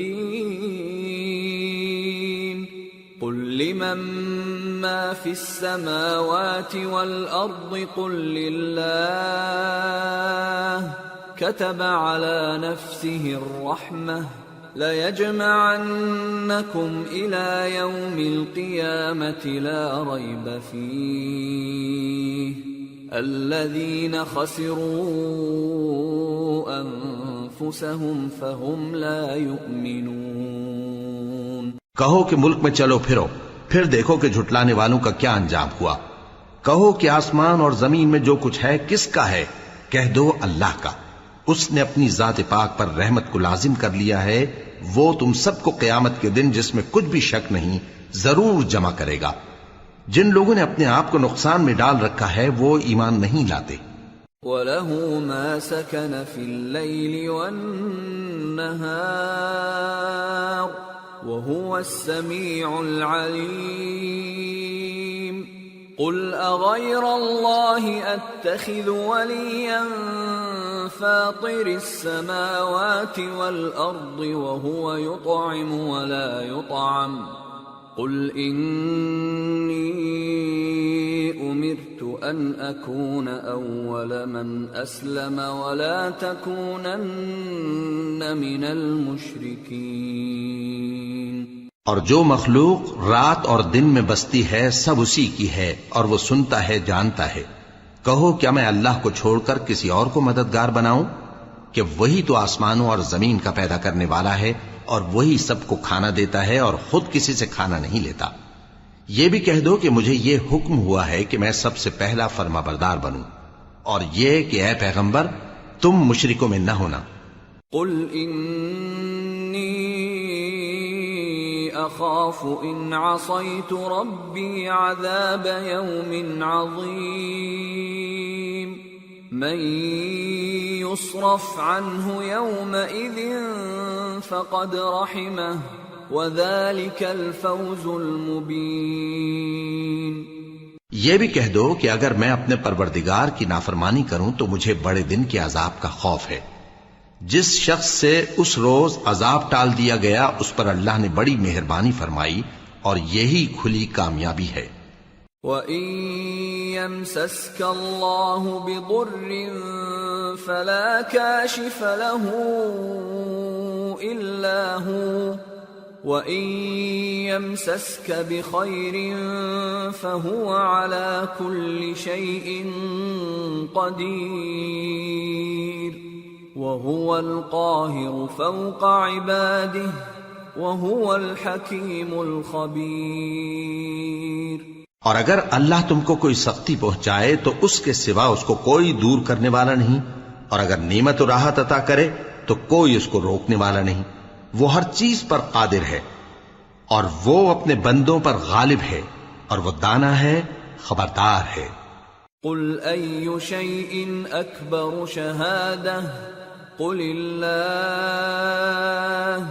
قُلْ لِمَن ما في السماوات والأرض قل لله كتب على نفسه الرحمة ليجمعنكم إلى يوم القيامة لا ريب فيه الذين خسروا أنفسهم فهم لا يؤمنون۔ کہو کہ ملک میں چلو پھرو، پھر دیکھو کہ جھٹلانے والوں کا کیا انجام ہوا۔ کہو کہ آسمان اور زمین میں جو کچھ ہے کس کا ہے؟ کہہ دو اللہ کا۔ اس نے اپنی ذات پاک پر رحمت کو لازم کر لیا ہے، وہ تم سب کو قیامت کے دن جس میں کچھ بھی شک نہیں ضرور جمع کرے گا۔ جن لوگوں نے اپنے آپ کو نقصان میں ڈال رکھا ہے وہ ایمان نہیں لاتے۔ وَلَهُ مَا سَكَنَ فِي اللَّيْلِ وَالنَّهَارِ وَهُوَ السَّمِيعُ الْعَلِيمُ۔ قُلْ أَغَيْرَ اللَّهِ أَتَّخِذُ وَلِيًّا فَاطِرِ السَّمَاوَاتِ وَالْأَرْضِ وَهُوَ يُطْعِمُ وَلَا يُطْعَمُ قُلْ إِنِّي أُمِرْتُ أَنْ أَكُونَ أَوَّلَ مَنْ أَسْلَمَ وَلَا تَكُونَنَّ مِنَ الْمُشْرِكِينَ۔ اور جو مخلوق رات اور دن میں بستی ہے سب اسی کی ہے اور وہ سنتا ہے جانتا ہے۔ کہو کیا میں اللہ کو چھوڑ کر کسی اور کو مددگار بناؤں؟ کہ وہی تو آسمانوں اور زمین کا پیدا کرنے والا ہے اور وہی سب کو کھانا دیتا ہے اور خود کسی سے کھانا نہیں لیتا۔ یہ بھی کہہ دو کہ مجھے یہ حکم ہوا ہے کہ میں سب سے پہلا فرما بردار بنوں، اور یہ کہ اے پیغمبر تم مشرکوں میں نہ ہونا۔ قل انی اخاف ان عصیت ربی عذاب یوم عظیم من يصرف عنه يومئذ فقد رحمه وذلك الفوز المبين۔ یہ بھی کہہ دو کہ اگر میں اپنے پروردگار کی نافرمانی کروں تو مجھے بڑے دن کے عذاب کا خوف ہے۔ جس شخص سے اس روز عذاب ٹال دیا گیا اس پر اللہ نے بڑی مہربانی فرمائی اور یہی کھلی کامیابی ہے۔ وَإِن يَمْسَسْكَ اللَّهُ بِضُرٍّ فَلَا كَاشِفَ لَهُ إِلَّا هُوَ وَإِن يَمْسَسْكَ بِخَيْرٍ فَهُوَ عَلَى كُلِّ شَيْءٍ قَدِيرٌ وَهُوَ الْقَاهِرُ فَوْقَ عِبَادِهِ وَهُوَ الْحَكِيمُ الْخَبِيرُ۔ اور اگر اللہ تم کو کوئی سختی پہنچائے تو اس کے سوا اس کو کوئی دور کرنے والا نہیں، اور اگر نعمت و راحت عطا کرے تو کوئی اس کو روکنے والا نہیں۔ وہ ہر چیز پر قادر ہے اور وہ اپنے بندوں پر غالب ہے اور وہ دانا ہے، خبردار ہے۔ قل أي شيء أكبر شهادة قل الله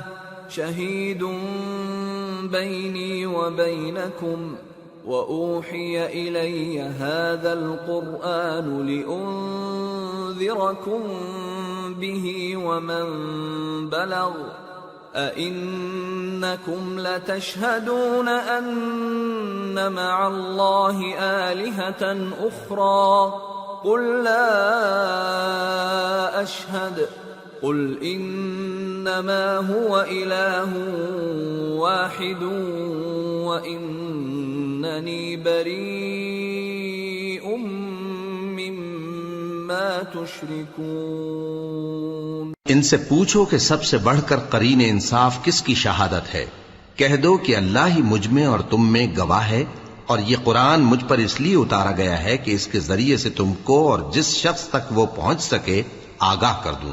شهيد بيني وبينكم وأوحي إلي هذا القرآن لأنذركم به ومن بلغ أئنكم لتشهدون أن مع الله آلهة أخرى قل لا أشهد قل إنما هو إله واحد وإنني بريء مما تشركون۔ ان سے پوچھو کہ سب سے بڑھ کر قرین انصاف کس کی شہادت ہے؟ کہہ دو کہ اللہ ہی مجھ میں اور تم میں گواہ ہے، اور یہ قرآن مجھ پر اس لیے اتارا گیا ہے کہ اس کے ذریعے سے تم کو اور جس شخص تک وہ پہنچ سکے آگاہ کر دوں۔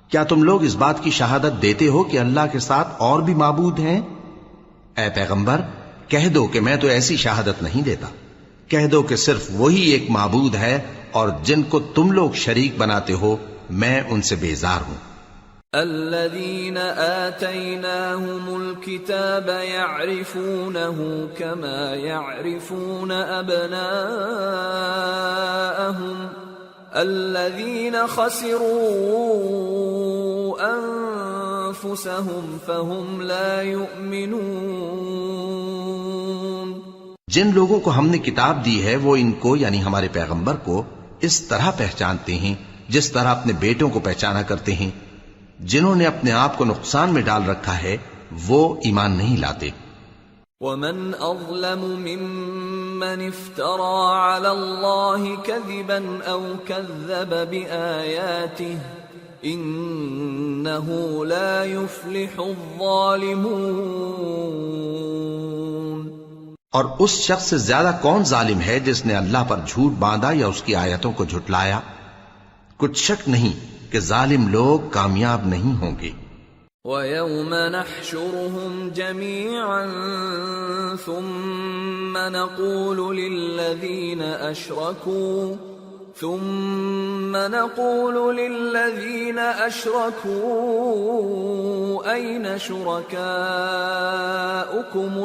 کیا تم لوگ اس بات کی شہادت دیتے ہو کہ اللہ کے ساتھ اور بھی معبود ہیں؟ اے پیغمبر کہہ دو کہ میں تو ایسی شہادت نہیں دیتا۔ کہہ دو کہ صرف وہی ایک معبود ہے اور جن کو تم لوگ شریک بناتے ہو میں ان سے بیزار ہوں۔ الذين آتيناهم الكتاب يعرفونه كما يعرفون أبناءهم الذين خسروا أنفسهم فهم لا يؤمنون۔ جن لوگوں کو ہم نے کتاب دی ہے وہ ان کو یعنی ہمارے پیغمبر کو اس طرح پہچانتے ہیں جس طرح اپنے بیٹوں کو پہچانا کرتے ہیں. جنہوں نے اپنے آپ کو نقصان میں ڈال رکھا ہے وہ ایمان نہیں لاتے. ومن أظلم ممن افترى على الله كذبا أو كذب بآياته إنه لا يفلح الظالمون. اور اس شخص سے زیادہ کون ظالم ہے جس نے اللہ پر جھوٹ باندھا یا اس کی آیتوں کو جھٹلایا؟ کچھ شک نہیں کہ ظالم لوگ کامیاب نہیں ہوں گے. وَيَوْمَ نَحْشُرُهُمْ جَمِيعًا ثُمَّ نَقُولُ لِلَّذِينَ أَشْرَكُوا أَيْنَ شُرَكَاؤُكُمُ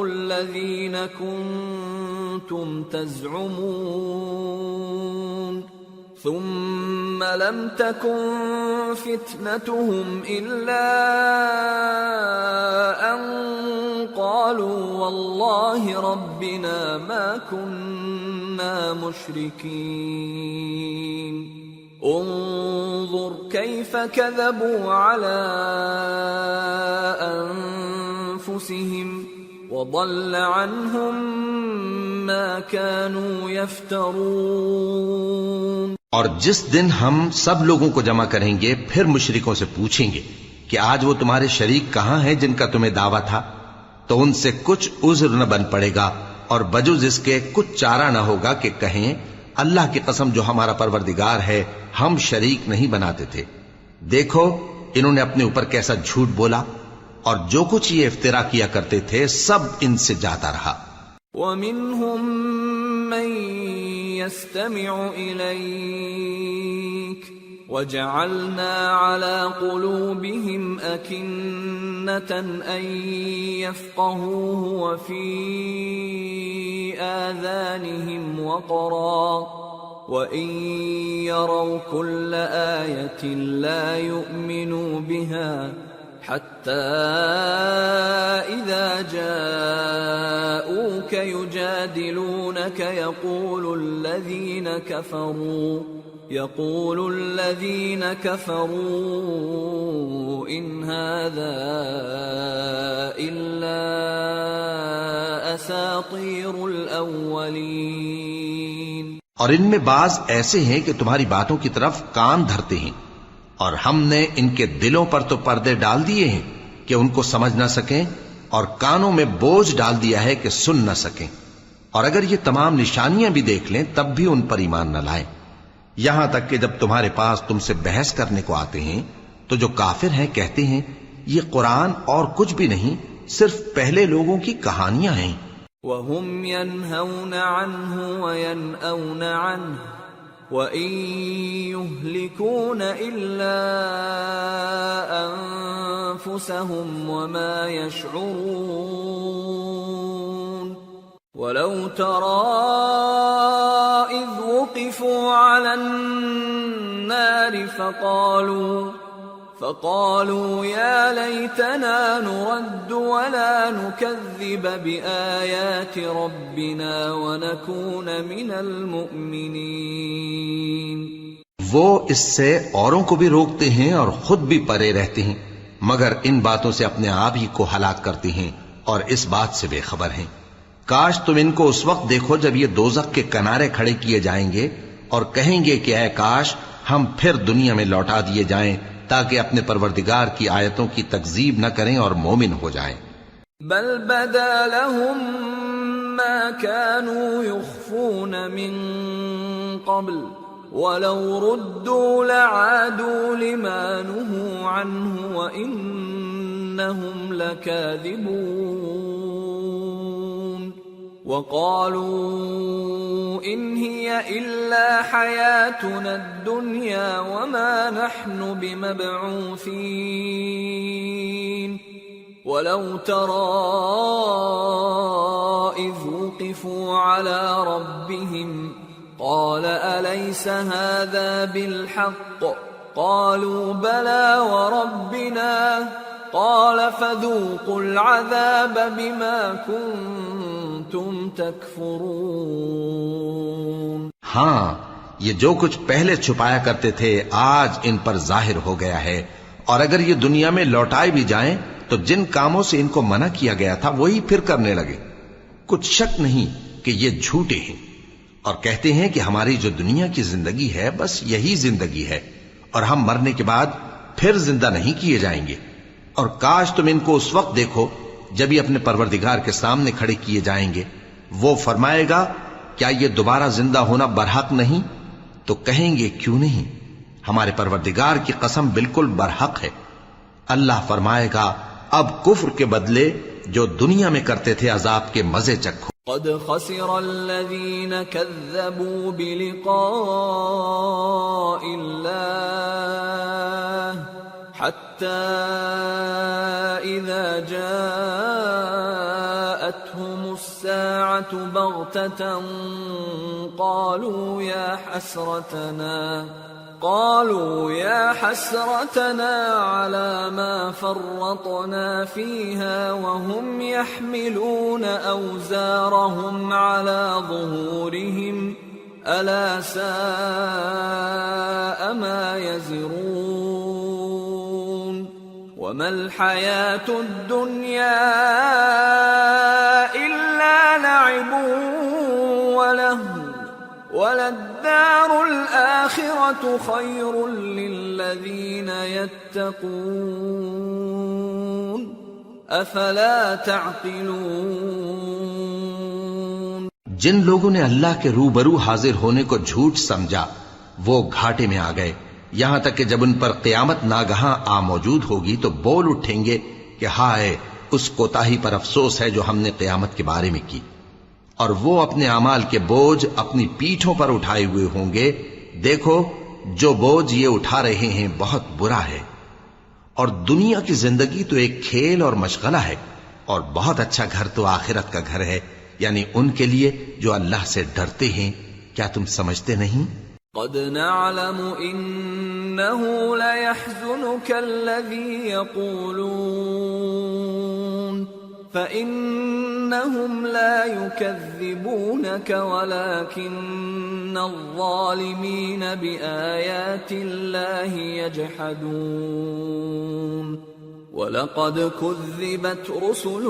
الَّذِينَ كُنتُمْ تَزْعُمُونَ ثم لم تكن فتنتهم إلا أن قالوا والله ربنا ما كنا مشركين انظر كيف كذبوا على أنفسهم وضل عنهم ما كانوا يفترون. اور جس دن ہم سب لوگوں کو جمع کریں گے پھر مشرکوں سے پوچھیں گے کہ آج وہ تمہارے شریک کہاں ہیں جن کا تمہیں دعویٰ تھا، تو ان سے کچھ عذر نہ بن پڑے گا اور بجز اس کے کچھ چارہ نہ ہوگا کہ کہیں اللہ کی قسم جو ہمارا پروردگار ہے ہم شریک نہیں بناتے تھے. دیکھو انہوں نے اپنے اوپر کیسا جھوٹ بولا اور جو کچھ یہ افترا کیا کرتے تھے سب ان سے جاتا رہا. وَمِنْهُمْ مَنْ يَسْتَمِعُ إِلَيْكَ وَجَعَلْنَا عَلَى قُلُوبِهِمْ أَكِنَّةً أَنْ يَفْقَهُوهُ وَفِي آذَانِهِمْ وَقْرًا وَإِنْ يَرَوْا كُلَّ آيَةٍ لَا يُؤْمِنُوا بِهَا حتى إذا جاءوك يجادلونك يقول الذين كفروا إن هذا إلا أساطير الأولين. اور ان میں بعض ایسے ہیں کہ تمہاری باتوں کی طرف کان دھرتے ہیں اور ہم نے ان کے دلوں پر تو پردے ڈال دیے ہیں کہ ان کو سمجھ نہ سکیں اور کانوں میں بوجھ ڈال دیا ہے کہ سن نہ سکیں، اور اگر یہ تمام نشانیاں بھی دیکھ لیں تب بھی ان پر ایمان نہ لائیں. یہاں تک کہ جب تمہارے پاس تم سے بحث کرنے کو آتے ہیں تو جو کافر ہیں کہتے ہیں یہ قرآن اور کچھ بھی نہیں صرف پہلے لوگوں کی کہانیاں ہیں. وَهُمْ يَنْهَوْنَ عَنْهُ وَيَنْأَوْنَ عَنْهُ وَإِن يُهْلِكُونَ إِلَّا أَنفُسَهُمْ وَمَا يَشْعُرُونَ. وَلَوْ تَرَى إِذْ وُقِفُوا عَلَى النَّارِ فقالوا يا ليتنا نرد ولا نكذب بآيات ربنا ونكون من المؤمنين. وہ اس سے اوروں کو بھی روکتے ہیں اور خود بھی پرے رہتے ہیں مگر ان باتوں سے اپنے آپ ہی کو ہلاک کرتے ہیں اور اس بات سے بے خبر ہیں. کاش تم ان کو اس وقت دیکھو جب یہ دوزخ کے کنارے کھڑے کیے جائیں گے اور کہیں گے کہ اے کاش ہم پھر دنیا میں لوٹا دیے جائیں تاکہ اپنے پروردگار کی آیتوں کی تکذیب نہ کریں اور مومن ہو جائیں. بل بدا لهم ما كانوا يخفون من قبل ولو ردوا لعادوا لما نهوا عنه وإنهم لكاذبون. وقالوا إن هي إلا حياتنا الدنيا وما نحن بمبعوثين. ولو ترى إذ وقفوا على ربهم قال أليس هذا بالحق قالوا بلى وربنا قال فذوقوا العذاب بما كنتم تكفرون. ہاں، یہ جو کچھ پہلے چھپایا کرتے تھے آج ان پر ظاہر ہو گیا ہے، اور اگر یہ دنیا میں لوٹائے بھی جائیں تو جن کاموں سے ان کو منع کیا گیا تھا وہی پھر کرنے لگے. کچھ شک نہیں کہ یہ جھوٹے ہیں، اور کہتے ہیں کہ ہماری جو دنیا کی زندگی ہے بس یہی زندگی ہے، اور ہم مرنے کے بعد پھر زندہ نہیں کیے جائیں گے. اور کاش تم ان کو اس وقت دیکھو جب یہ اپنے پروردگار کے سامنے کھڑے کیے جائیں گے. وہ فرمائے گا کیا یہ دوبارہ زندہ ہونا برحق نہیں؟ تو کہیں گے کیوں نہیں، ہمارے پروردگار کی قسم بالکل برحق ہے. اللہ فرمائے گا اب کفر کے بدلے جو دنیا میں کرتے تھے عذاب کے مزے چکھو. قد خسر الذين كذبوا بلقاء الله حتى إذا جاءتهم الساعة بغتة قالوا يا حسرتنا على ما فرطنا فيها وهم يحملون أوزارهم على ظهورهم ألا ساء ما يزرون. وما الحياة الدنيا إلا لعب ولهو وللدار الآخرة خير للذين يتقون أفلا تعقلون. جن لوگوں نے اللہ کے روبرو حاضر ہونے کو جھوٹ سمجھا وہ گھاٹے میں آ گئے، یہاں تک کہ جب ان پر قیامت ناگہاں آ موجود ہوگی تو بول اٹھیں گے کہ ہائے اس کوتاہی پر افسوس ہے جو ہم نے قیامت کے بارے میں کی. اور وہ اپنے اعمال کے بوجھ اپنی پیٹھوں پر اٹھائے ہوئے ہوں گے. دیکھو جو بوجھ یہ اٹھا رہے ہیں بہت برا ہے. اور دنیا کی زندگی تو ایک کھیل اور مشغلہ ہے، اور بہت اچھا گھر تو آخرت کا گھر ہے، یعنی ان کے لیے جو اللہ سے ڈرتے ہیں. کیا تم سمجھتے نہیں؟ قد نعلم إنه ليحزنك الذي يقولون فإنهم لا يكذبونك ولكن الظالمين بآيات الله يجحدون. ولقد كذبت رسل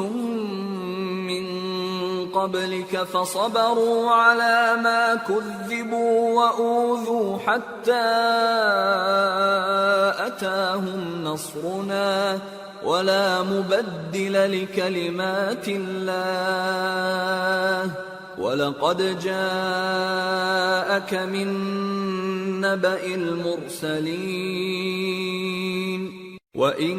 من قبلك فصبروا على ما كذبوا وأوذوا حتى أتاهم نصرنا ولا مبدل لكلمات الله ولقد جاءك من نبأ المرسلين. وَإِن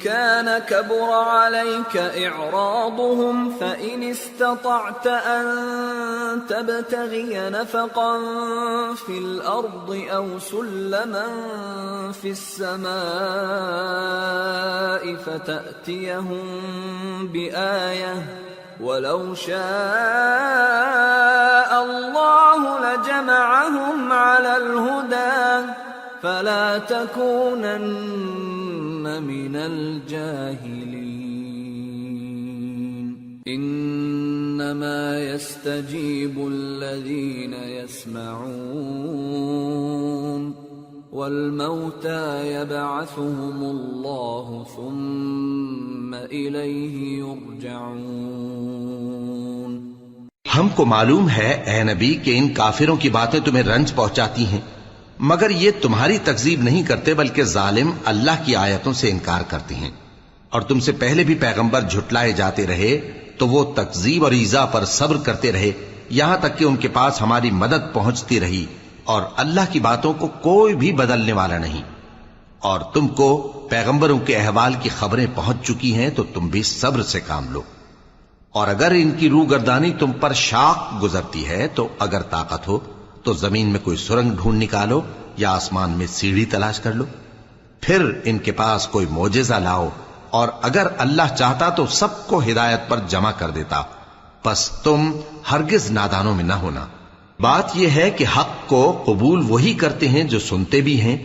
كَانَ كَبُرَ عَلَيْكَ إِعْرَاضُهُمْ فَإِنِ اسْتَطَعْتَ أَن تَبْتَغِيَ نَفَقًا فِي الْأَرْضِ أَوْ سُلَّمًا فِي السَّمَاءِ فَتَأْتِيَهُم بِآيَةٍ وَلَوْ شَاءَ اللَّهُ لَجَمَعَهُمْ عَلَى الْهُدَى فلا تكونن من الجاهلين. انما يستجيب الذين يسمعون والموتى يبعثهم الله ثم اليه يرجعون. ہم کو معلوم ہے اے نبی کہ ان کافروں کی باتیں تمہیں رنج پہنچاتی ہیں، مگر یہ تمہاری تکذیب نہیں کرتے بلکہ ظالم اللہ کی آیتوں سے انکار کرتے ہیں. اور تم سے پہلے بھی پیغمبر جھٹلائے جاتے رہے تو وہ تکذیب اور ایذا پر صبر کرتے رہے یہاں تک کہ ان کے پاس ہماری مدد پہنچتی رہی، اور اللہ کی باتوں کو کوئی بھی بدلنے والا نہیں. اور تم کو پیغمبروں کے احوال کی خبریں پہنچ چکی ہیں تو تم بھی صبر سے کام لو. اور اگر ان کی روگردانی تم پر شاق گزرتی ہے تو اگر طاقت ہو تو زمین میں کوئی سرنگ ڈھونڈ نکالو یا آسمان میں سیڑھی تلاش کر لو، پھر ان کے پاس کوئی معجزہ لاؤ، اور اگر اللہ چاہتا تو سب کو ہدایت پر جمع کر دیتا. پس تم ہرگز نادانوں میں نہ ہونا. بات یہ ہے کہ حق کو قبول وہی کرتے ہیں جو سنتے بھی ہیں،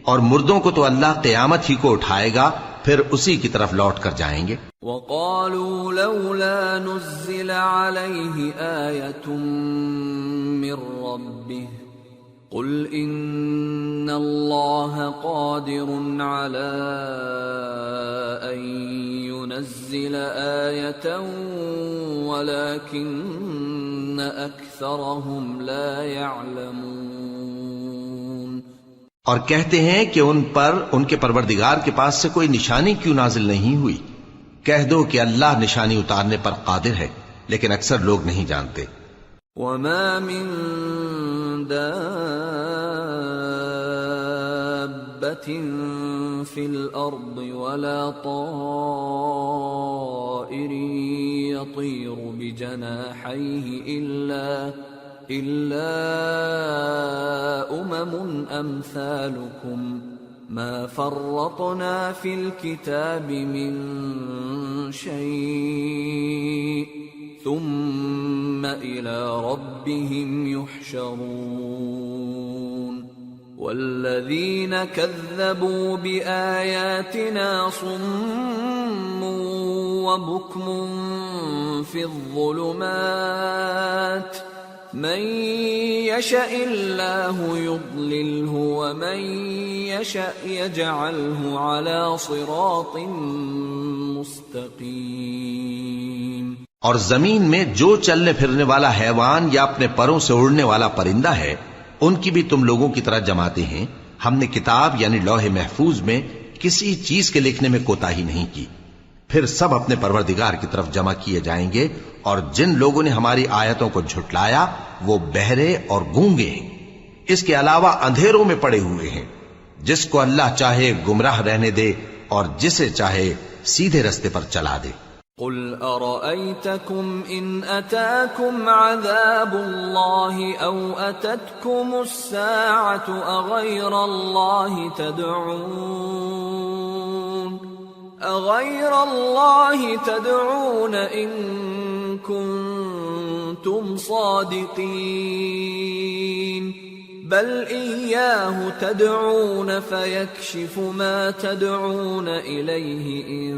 اور مردوں کو تو اللہ قیامت ہی کو اٹھائے گا پھر اسی کی طرف لوٹ کر جائیں گے۔ وقالوا لولا نزل عليه آية من ربه قل إن الله قادر على أن ينزل آية ولكن أكثرهم لا يعلمون۔ اور کہتے ہیں کہ ان پر ان کے پروردگار کے پاس سے کوئی نشانی کیوں نازل نہیں ہوئی؟ کہہ دو کہ اللہ نشانی اتارنے پر قادر ہے، لیکن اکثر لوگ نہیں جانتے۔ وما من دابة في الأرض ولا طائر يطير بجناحيه إلا أمثالكم ما فرطنا في الكتاب من شيء ثم إلى ربهم يحشرون والذين كذبوا بآياتنا صم وبكم في الظلمات من يشاء الله يضلله ومن يشاء يجعله على صراط مستقيم۔ اور زمین میں جو چلنے پھرنے والا حیوان یا اپنے پروں سے اڑنے والا پرندہ ہے، ان کی بھی تم لوگوں کی طرح جماتے ہیں۔ ہم نے کتاب یعنی لوح محفوظ میں کسی چیز کے لکھنے میں کوتاہی نہیں کی۔ پھر سب اپنے پروردگار کی طرف جمع کیے جائیں گے، اور جن لوگوں نے ہماری آیتوں کو جھٹلایا وہ بہرے اور گونگے ہیں، اس کے علاوہ اندھیروں میں پڑے ہوئے ہیں۔ جس کو اللہ چاہے گمراہ رہنے دے اور جسے چاہے سیدھے رستے پر چلا دے۔ قل أرأيتكم إن أتاكم عذاب الله أو أتتكم الساعة أغير الله تدعون إن كنتم صادقين بل إياه تدعون فيكشف ما تدعون إليه إن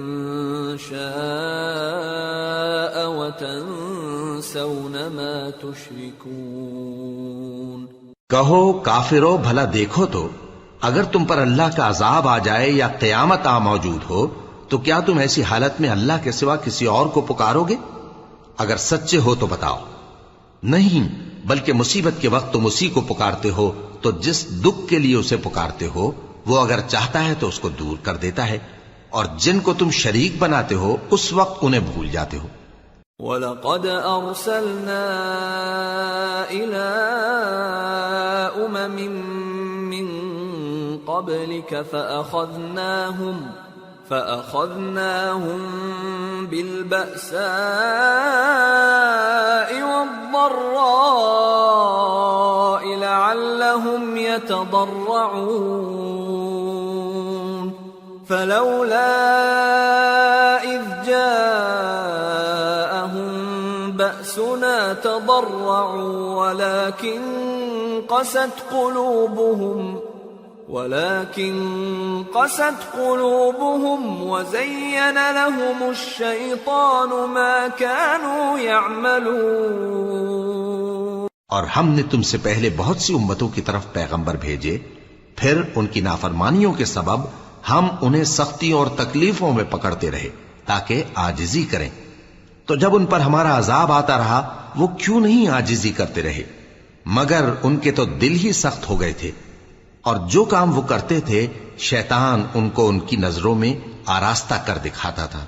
شاء وتنسون ما تشركون۔ کہو کافرو بھلا دیکھو تو اگر تم پر اللہ کا عذاب آ جائے یا قیامت آ موجود ہو تو کیا تم ایسی حالت میں اللہ کے سوا کسی اور کو پکارو گے؟ اگر سچے ہو تو بتاؤ۔ نہیں، بلکہ مصیبت کے وقت تم اسی کو پکارتے ہو تو جس دکھ کے لیے اسے پکارتے ہو وہ اگر چاہتا ہے تو اس کو دور کر دیتا ہے، اور جن کو تم شریک بناتے ہو اس وقت انہیں بھول جاتے ہو۔ وَلَقَدْ أَرْسَلْنَا إِلَىٰ أُمَمٍ مِّن قَبْلِكَ فَأَخَذْنَاهُمْ بِالْبَأْسَاءِ وَالضَّرَّاءِ لَعَلَّهُمْ يَتَضَرَّعُونَ فَلَوْلَا إِذْ جَاءَهُمْ بَأْسُنَا تَضَرَّعُوا وَلَكِنْ قست قلوبهم وزين لهم الشيطان ما كانوا يعملون۔ اور ہم نے تم سے پہلے بہت سی امتوں کی طرف پیغمبر بھیجے، پھر ان کی نافرمانیوں کے سبب ہم انہیں سختیوں اور تکلیفوں میں پکڑتے رہے تاکہ عاجزی کریں۔ تو جب ان پر ہمارا عذاب آتا رہا وہ کیوں نہیں عاجزی کرتے رہے، مگر ان کے تو دل ہی سخت ہو گئے تھے، اور جو کام وہ کرتے تھے شیطان ان کو ان کی نظروں میں آراستہ کر دکھاتا تھا۔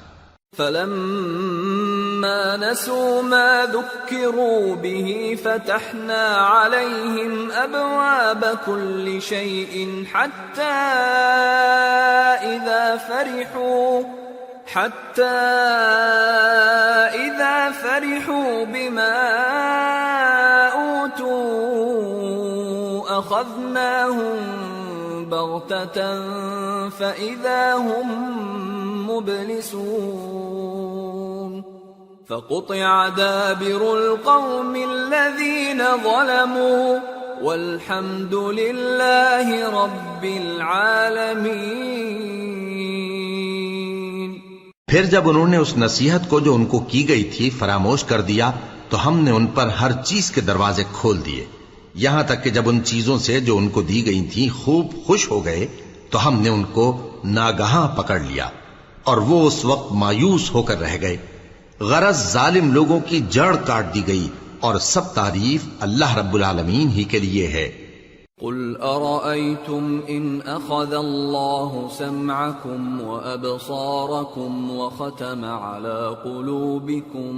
فَلَمَّا نَسُوا مَا ذُكِّرُوا بِهِ فَتَحْنَا عَلَيْهِمْ أَبْوَابَ كُلِّ شَيْءٍ حَتَّى إِذَا فَرِحُوا بِمَا أُوتُوا أَخَذْنَاهُمْ بَغْتَةً فَإِذَا هُمْ مُبْلِسُونَ فَقُطِعَ دَابِرُ الْقَوْمِ الَّذِينَ ظَلَمُوا وَالْحَمْدُ لِلَّهِ رَبِّ الْعَالَمِينَ۔ پھر جب انہوں نے اس نصیحت کو جو ان کو کی گئی تھی فراموش کر دیا تو ہم نے ان پر ہر چیز کے دروازے کھول دیے، یہاں تک کہ جب ان چیزوں سے جو ان کو دی گئی تھیں خوب خوش ہو گئے تو ہم نے ان کو ناگہاں پکڑ لیا اور وہ اس وقت مایوس ہو کر رہ گئے۔ غرض ظالم لوگوں کی جڑ کاٹ دی گئی، اور سب تعریف اللہ رب العالمین ہی کے لیے ہے۔ قل أرأيتم إن أخذ الله سمعكم وأبصاركم وختم على قلوبكم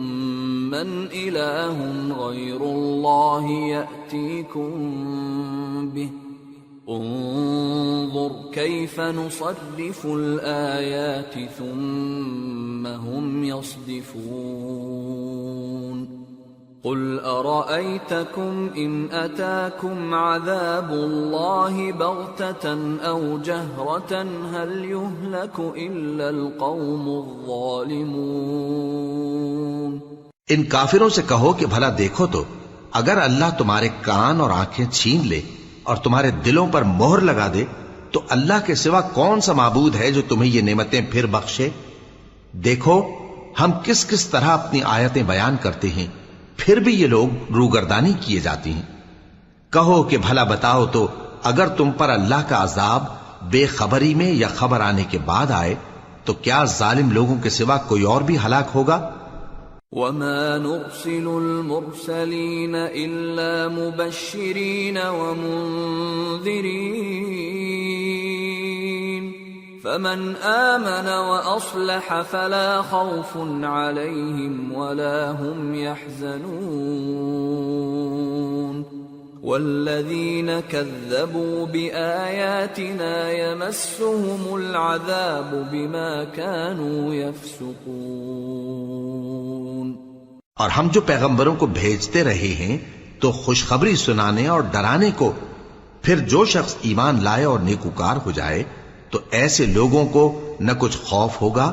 من إله غير الله يأتيكم به انظر كيف نصرف الآيات ثم هم يصدفون قل أرأيتكم إن أتاكم عذاب الله بغتة أو جهرة هل يهلك إلا القوم الظالمون۔ ان کافروں سے کہو کہ بھلا دیکھو تو اگر اللہ تمہارے کان اور آنکھیں چھین لے اور تمہارے دلوں پر مہر لگا دے تو اللہ کے سوا کون سا معبود ہے جو تمہیں یہ نعمتیں پھر بخشے؟ دیکھو ہم کس کس طرح اپنی آیتیں بیان کرتے ہیں، پھر بھی یہ لوگ روگردانی کیے جاتی ہیں۔ کہو کہ بھلا بتاؤ تو اگر تم پر اللہ کا عذاب بے خبری میں یا خبر آنے کے بعد آئے تو کیا ظالم لوگوں کے سوا کوئی اور بھی ہلاک ہوگا؟ وَمَا نُرْسِلُ الْمُرْسَلِينَ إِلَّا مُبَشِّرِينَ وَمُنذِرِينَ فَمَنْ آمَنَ وَأَصْلَحَ فَلَا خَوْفٌ عَلَيْهِمْ وَلَا هُمْ يَحْزَنُونَ وَالَّذِينَ كَذَّبُوا بِآيَاتِنَا يَمَسُّهُمُ الْعَذَابُ بِمَا كَانُوا يَفْسُقُونَ۔ اور ہم جو پیغمبروں کو بھیجتے رہے ہیں تو خوشخبری سنانے اور ڈرانے کو، پھر جو شخص ایمان لائے اور نیکوکار ہو جائے تو ایسے لوگوں کو نہ کچھ خوف ہوگا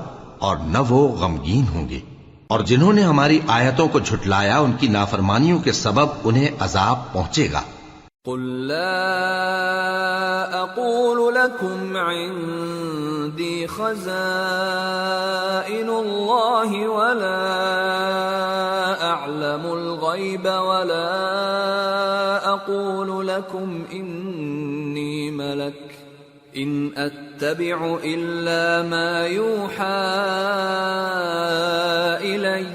اور نہ وہ غمگین ہوں گے، اور جنہوں نے ہماری آیتوں کو جھٹلایا ان کی نافرمانیوں کے سبب انہیں عذاب پہنچے گا۔ قل لا اقول لكم عندي خزائن الله ولا اعلم الغيب ولا اقول لكم اني ملك ان اتبع الا ما يوحى الي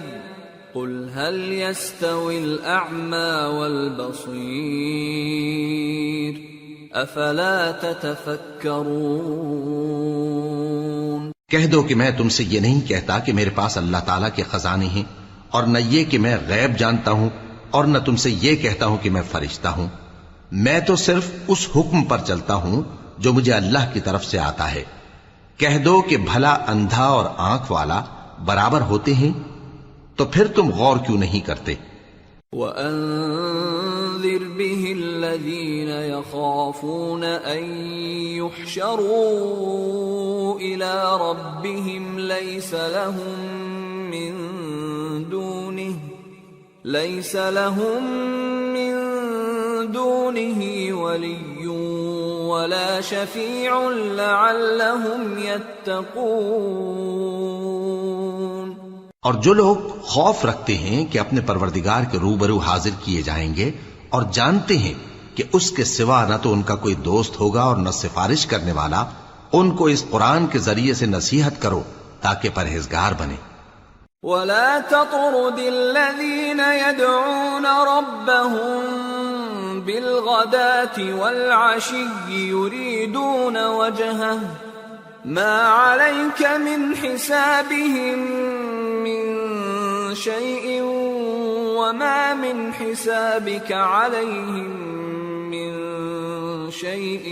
قل هل يستوي الأعمى والبصير أفلا تتفكرون۔ کہہ دو کہ میں تم سے یہ نہیں کہتا کہ میرے پاس اللہ تعالیٰ کے خزانے ہیں، اور نہ یہ کہ میں غیب جانتا ہوں، اور نہ تم سے یہ کہتا ہوں کہ میں فرشتہ ہوں۔ میں تو صرف اس حکم پر چلتا ہوں جو مجھے اللہ کی طرف سے آتا ہے۔ کہہ دو کہ بھلا اندھا اور آنکھ والا برابر ہوتے ہیں؟ تو پھر تم غور کیوں نہیں کرتے؟ وَأَنذِرْ بِهِ الَّذِينَ يَخَافُونَ أَن يُحْشَرُوا إِلَى رَبِّهِمْ لَيْسَ لَهُم مِّن دُونِهِ وَلِيٌّ وَلَا شَفِيعٌ لَعَلَّهُمْ يَتَّقُونَ۔ اور جو لوگ خوف رکھتے ہیں کہ اپنے پروردگار کے روبرو حاضر کیے جائیں گے اور جانتے ہیں کہ اس کے سوا نہ تو ان کا کوئی دوست ہوگا اور نہ سفارش کرنے والا، ان کو اس قرآن کے ذریعے سے نصیحت کرو تاکہ پرہیزگار بنے۔ وَلَا تَطْرُدِ الَّذِينَ يَدْعُونَ رَبَّهُم بِالْغَدَاةِ وَالْعَشِيِّ يُرِيدُونَ وَجْهَهُ مَا عَلَيْكَ مِنْ حِسَابِهِمْ مِنْ شَيْءٍ وَمَا مِنْ حِسَابِكَ عَلَيْهِمْ مِنْ شَيْءٍ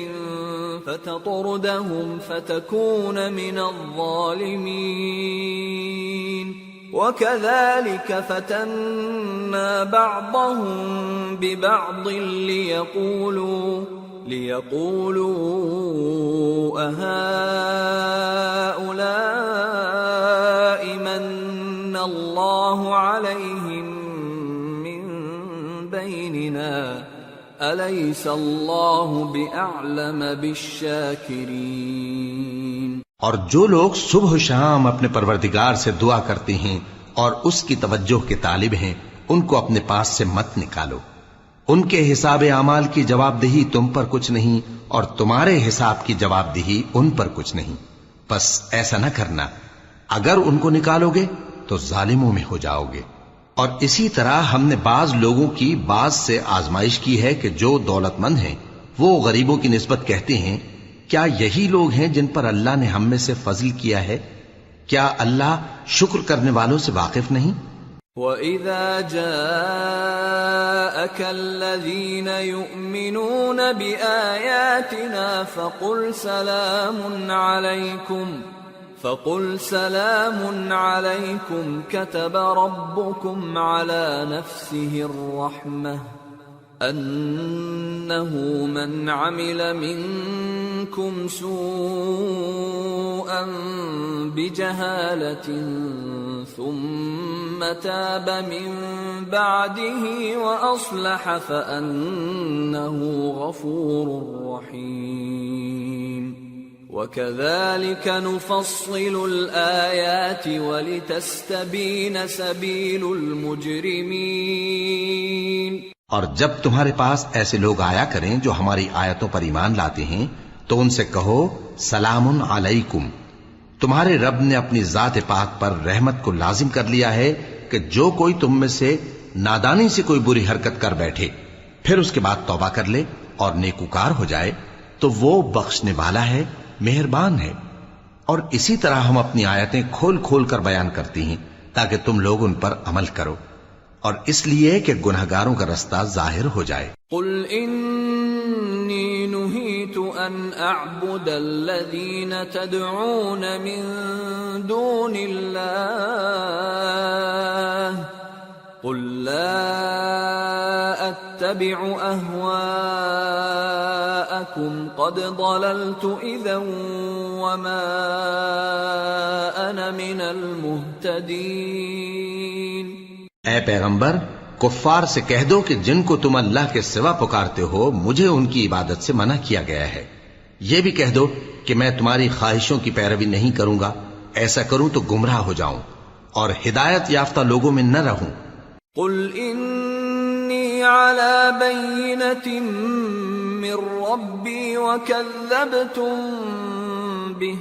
فَتَطْرُدَهُمْ فَتَكُونَ مِنَ الظَّالِمِينَ وَكَذَلِكَ فَتَنَّا بَعْضَهُمْ بِبَعْضٍ لِيَقُولُوا أَهَؤُلَاءِ مَنَّ اللَّهُ عَلَيْهِمْ مِنْ بَيْنِنَا أَلَيْسَ اللَّهُ بِأَعْلَمَ بِالشَّاكِرِينَ۔ اور جو لوگ صبح و شام اپنے پروردگار سے دعا کرتے ہیں اور اس کی توجہ کے طالب ہیں، ان کو اپنے پاس سے مت نکالو۔ ان کے حساب اعمال کی جواب دہی تم پر کچھ نہیں، اور تمہارے حساب کی جواب دہی ان پر کچھ نہیں، بس ایسا نہ کرنا۔ اگر ان کو نکالو گے تو ظالموں میں ہو جاؤ گے۔ اور اسی طرح ہم نے بعض لوگوں کی بعض سے آزمائش کی ہے کہ جو دولت مند ہیں وہ غریبوں کی نسبت کہتے ہیں کیا یہی لوگ ہیں جن پر اللہ نے ہم میں سے فضل کیا ہے؟ کیا اللہ شکر کرنے والوں سے واقف نہیں؟ وَإِذَا جَاءَكَ الَّذِينَ يُؤْمِنُونَ بِآيَاتِنَا فَقُلْ سَلَامٌ عَلَيْكُمْ كَتَبَ رَبُّكُمْ عَلَى نَفْسِهِ الرَّحْمَةَ أَنَّهُ مَنْ عَمِلَ مِنْكُمْ سُوءًا بِجَهَالَةٍ ثُمَّ تَابَ مِنْ بَعْدِهِ وَأَصْلَحَ فَأَنَّهُ غَفُورٌ رَحِيمٌ وَكَذَلِكَ نُفَصِّلُ الْآيَاتِ وَلِتَسْتَبِينَ سَبِيلُ الْمُجْرِمِينَ۔ اور جب تمہارے پاس ایسے لوگ آیا کریں جو ہماری آیتوں پر ایمان لاتے ہیں تو ان سے کہو سلام علیکم، تمہارے رب نے اپنی ذات پاک پر رحمت کو لازم کر لیا ہے کہ جو کوئی تم میں سے نادانی سے کوئی بری حرکت کر بیٹھے پھر اس کے بعد توبہ کر لے اور نیکوکار ہو جائے تو وہ بخشنے والا ہے، مہربان ہے۔ اور اسی طرح ہم اپنی آیتیں کھول کھول کر بیان کرتی ہیں تاکہ تم لوگ ان پر عمل کرو، اور اس لیے کہ گنہگاروں کا رستہ ظاہر ہو جائے۔ قل انی نہیت ان اعبد الذین تدعون من دون اللہ قل لا اتبع اہواءکم قد ضللت اذا وما انا من المہتدین۔ اے پیغمبر، کفار سے کہہ دو کہ جن کو تم اللہ کے سوا پکارتے ہو مجھے ان کی عبادت سے منع کیا گیا ہے۔ یہ بھی کہہ دو کہ میں تمہاری خواہشوں کی پیروی نہیں کروں گا، ایسا کروں تو گمراہ ہو جاؤں اور ہدایت یافتہ لوگوں میں نہ رہوں۔ قل انی علی بینۃ من ربی وکذبتم بہ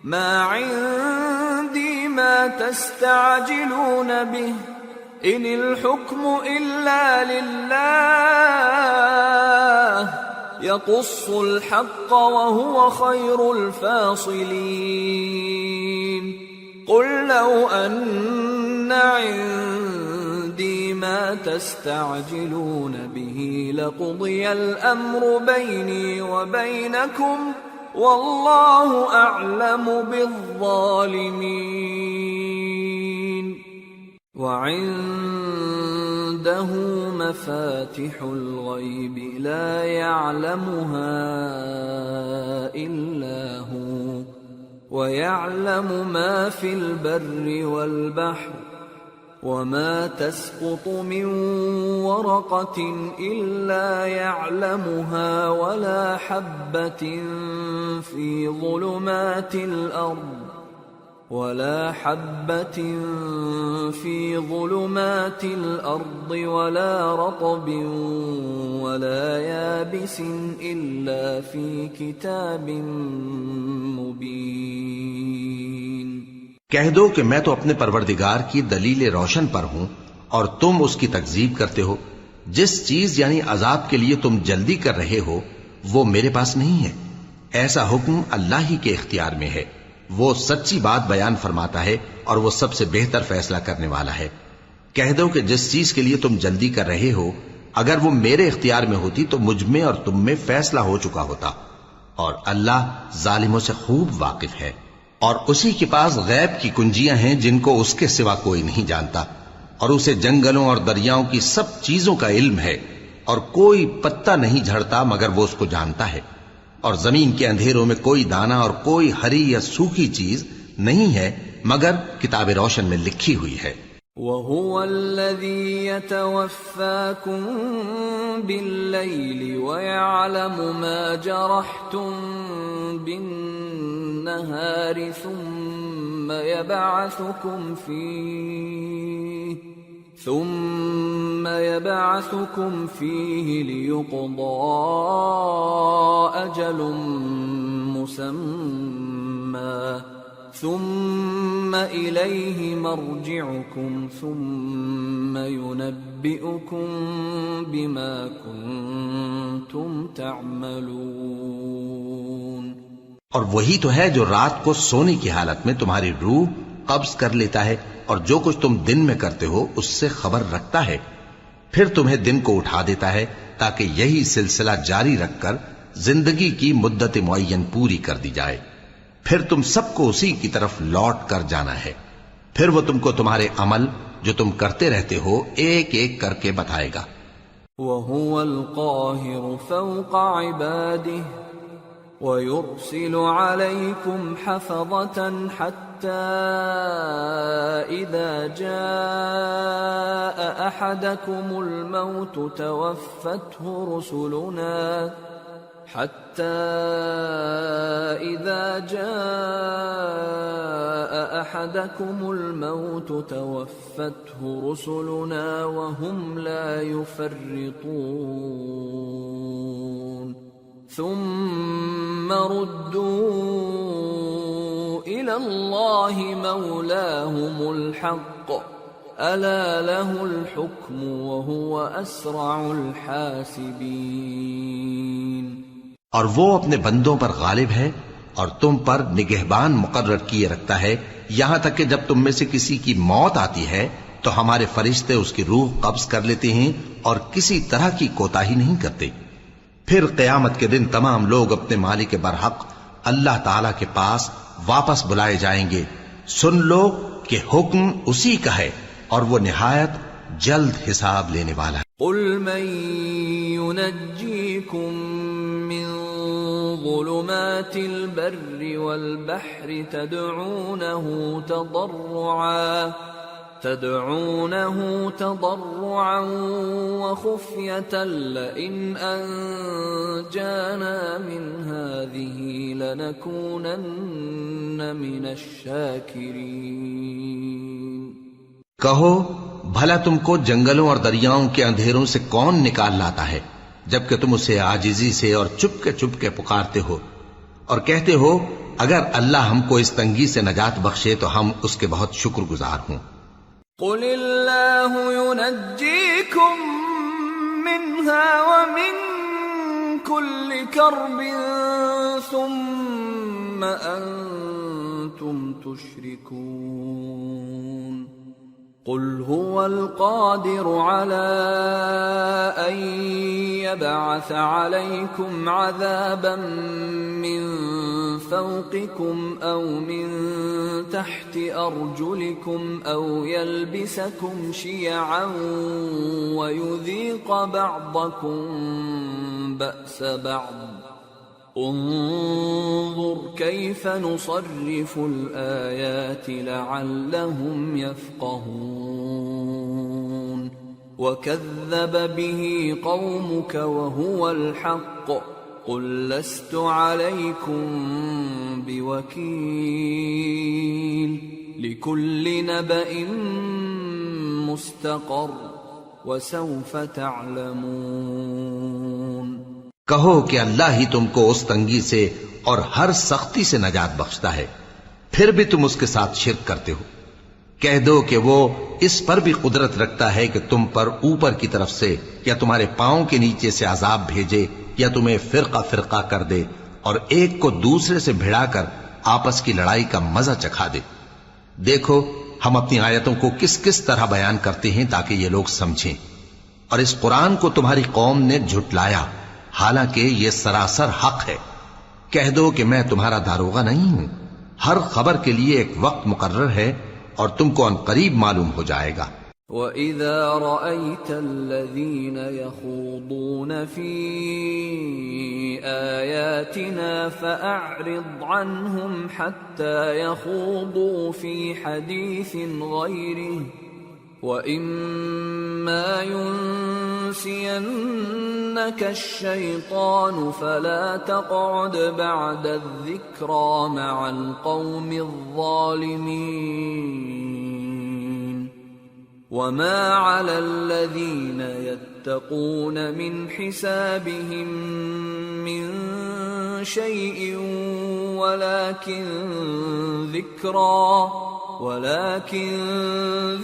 ما عندی ما تستعجلون بہ ان الحکم الا للہ یقص الحق وهو خیر الفاصلین۔ قل لو ان عندی ما تستعجلون به لقضی الامر بینی وبینکم واللہ اعلم بالظالمین۔ وعنده مفاتح الغیب لا يعلمها الا هو ويعلم ما في البر والبحر وما تسقط من ورقة إلا يعلمها ولا حبة في ظلمات الأرض ولا رطب ولا يابس إلا في كتاب مبين۔ کہہ دو کہ میں تو اپنے پروردگار کی دلیل روشن پر ہوں اور تم اس کی تکذیب کرتے ہو۔ جس چیز یعنی عذاب کے لیے تم جلدی کر رہے ہو وہ میرے پاس نہیں ہے، ایسا حکم اللہ ہی کے اختیار میں ہے۔ وہ سچی بات بیان فرماتا ہے اور وہ سب سے بہتر فیصلہ کرنے والا ہے۔ کہہ دو کہ جس چیز کے لیے تم جلدی کر رہے ہو اگر وہ میرے اختیار میں ہوتی تو مجھ میں اور تم میں فیصلہ ہو چکا ہوتا، اور اللہ ظالموں سے خوب واقف ہے۔ اور اسی کے پاس غیب کی کنجیاں ہیں جن کو اس کے سوا کوئی نہیں جانتا، اور اسے جنگلوں اور دریاؤں کی سب چیزوں کا علم ہے، اور کوئی پتا نہیں جھڑتا مگر وہ اس کو جانتا ہے، اور زمین کے اندھیروں میں کوئی دانہ اور کوئی ہری یا سوکھی چیز نہیں ہے مگر کتاب روشن میں لکھی ہوئی ہے۔ وَهُوَ الَّذِي يَتَوَفَّاكُم بِاللَّيْلِ وَيَعْلَمُ مَا جَرَحْتُم بِالنَّهَارِ ثُمَّ يَبْعَثُكُمْ فِيهِ لِيُقْضَىٰ أَجَلٌ مُّسَمًّى ثم إليه مرجعكم ثم ينبئكم بما كنتم تعملون. اور وہی تو ہے جو رات کو سونے کی حالت میں تمہاری روح قبض کر لیتا ہے اور جو کچھ تم دن میں کرتے ہو اس سے خبر رکھتا ہے، پھر تمہیں دن کو اٹھا دیتا ہے تاکہ یہی سلسلہ جاری رکھ کر زندگی کی مدت معین پوری کر دی جائے. پھر تم سب کو اسی کی طرف لوٹ کر جانا ہے، پھر وہ تم کو تمہارے عمل جو تم کرتے رہتے ہو ایک ایک کر کے بتائے گا. وَهُوَ الْقَاهِرُ فَوْقَ عِبَادِهِ وَيُرْسِلُ عَلَيْكُمْ حَفَظَةً حَتَّى إِذَا جَاءَ أَحَدَكُمُ الْمَوْتُ تَوَفَّتْهُ رسلنا وهم لا يفرطون ثم ردوا إلى الله مولاهم الحق ألا له الحكم وهو أسرع الحاسبين. اور وہ اپنے بندوں پر غالب ہے اور تم پر نگہبان مقرر کیے رکھتا ہے یہاں تک کہ جب تم میں سے کسی کی موت آتی ہے تو ہمارے فرشتے اس کی روح قبض کر لیتے ہیں اور کسی طرح کی کوتاہی نہیں کرتے. پھر قیامت کے دن تمام لوگ اپنے مالک برحق اللہ تعالی کے پاس واپس بلائے جائیں گے. سن لو کہ حکم اسی کا ہے اور وہ نہایت جلد حساب لینے والا ہے. قل من ينجيكم من ظلمات البر والبحر تدعونه تضرعا وخفية لئن أنجانا من هذه لنكونن من الشاكرين. کہو بھلا تم کو جنگلوں اور دریاؤں کے اندھیروں سے کون نکال لاتا ہے جبکہ تم اسے عاجزی سے اور چپ کے پکارتے ہو اور کہتے ہو اگر اللہ ہم کو اس تنگی سے نجات بخشے تو ہم اس کے بہت شکر گزار ہوں. قل اللہ ينجيكم منها ومن كل كرب ثم أنتم تشركون. قل هو القادر على أن يبعث عليكم عذابا من فوقكم أو من تحت أرجلكم أو يلبسكم شيعا ويذيق بعضكم بأس بعض. انظر كيف نصرف الآيات لعلهم يفقهون. وكذب به قومك وهو الحق قل لست عليكم بوكيل لكل نبأ مستقر وسوف تعلمون. کہو کہ اللہ ہی تم کو اس تنگی سے اور ہر سختی سے نجات بخشتا ہے پھر بھی تم اس کے ساتھ شرک کرتے ہو. کہہ دو کہ وہ اس پر بھی قدرت رکھتا ہے کہ تم پر اوپر کی طرف سے یا تمہارے پاؤں کے نیچے سے عذاب بھیجے یا تمہیں فرقہ فرقہ کر دے اور ایک کو دوسرے سے بھڑا کر آپس کی لڑائی کا مزہ چکھا دے. دیکھو ہم اپنی آیتوں کو کس کس طرح بیان کرتے ہیں تاکہ یہ لوگ سمجھیں. اور اس قرآن کو تمہاری قوم نے جھٹلایا حالانکہ یہ سراسر حق ہے. کہہ دو کہ میں تمہارا داروغہ نہیں ہوں. ہر خبر کے لیے ایک وقت مقرر ہے اور تم کو ان قریب معلوم ہو جائے گا. وَإِذَا رَأَيْتَ الَّذِينَ يَخُوضُونَ فِي آيَاتِنَا فَأَعْرِضْ عَنْهُمْ حَتَّى يَخُوضُوا فِي حَدِيثٍ غَيْرِهِ وَإِمَّا يُنْسِيَنَّكَ الشَّيْطَانُ فَلَا تَقْعُدْ بَعْدَ الذِّكْرَى مَعَ الْقَوْمِ الظَّالِمِينَ وَمَا عَلَى الَّذِينَ يَتَّقُونَ مِنْ حِسَابِهِمْ مِنْ شَيْءٍ وَلَكِنْ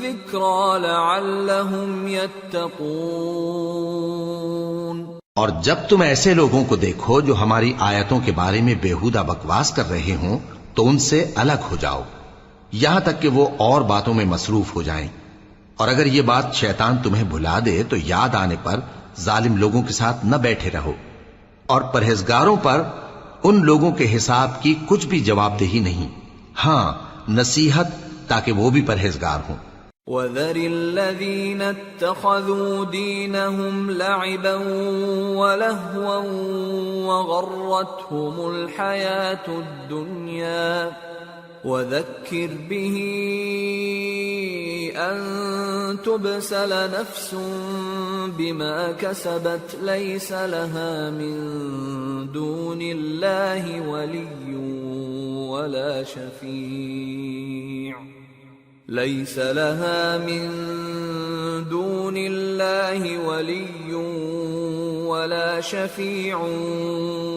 ذِكْرَى لَعَلَّهُمْ يَتَّقُونَ۔ اور جب تم ایسے لوگوں کو دیکھو جو ہماری آیتوں کے بارے میں بےہودہ بکواس کر رہے ہوں تو ان سے الگ ہو جاؤ یہاں تک کہ وہ اور باتوں میں مصروف ہو جائیں، اور اگر یہ بات شیطان تمہیں بھلا دے تو یاد آنے پر ظالم لوگوں کے ساتھ نہ بیٹھے رہو، اور پرہیزگاروں پر ان لوگوں کے حساب کی کچھ بھی جواب دہی نہیں، ہاں نصیحت تاکہ وہ بھی پرہیزگار ہوں۔ وَذَرِ الَّذِينَ اتَّخَذُوا دِينَهُمْ لَعِبًا وَلَهْوًا وَغَرَّتْهُمُ الْحَيَاةُ الدُّنْيَا وَذَكِّرْ بِهِ أَن تُبْسَلَ نَفْسٌ بِمَا كَسَبَتْ لَيْسَ لَهَا مِن دُونِ اللَّهِ وَلِيٌّ وَلَا شَفِيعٌ لَيْسَ لَهَا مِن دُونِ اللَّهِ وَلِيٌّ وَلَا شَفِيعٌ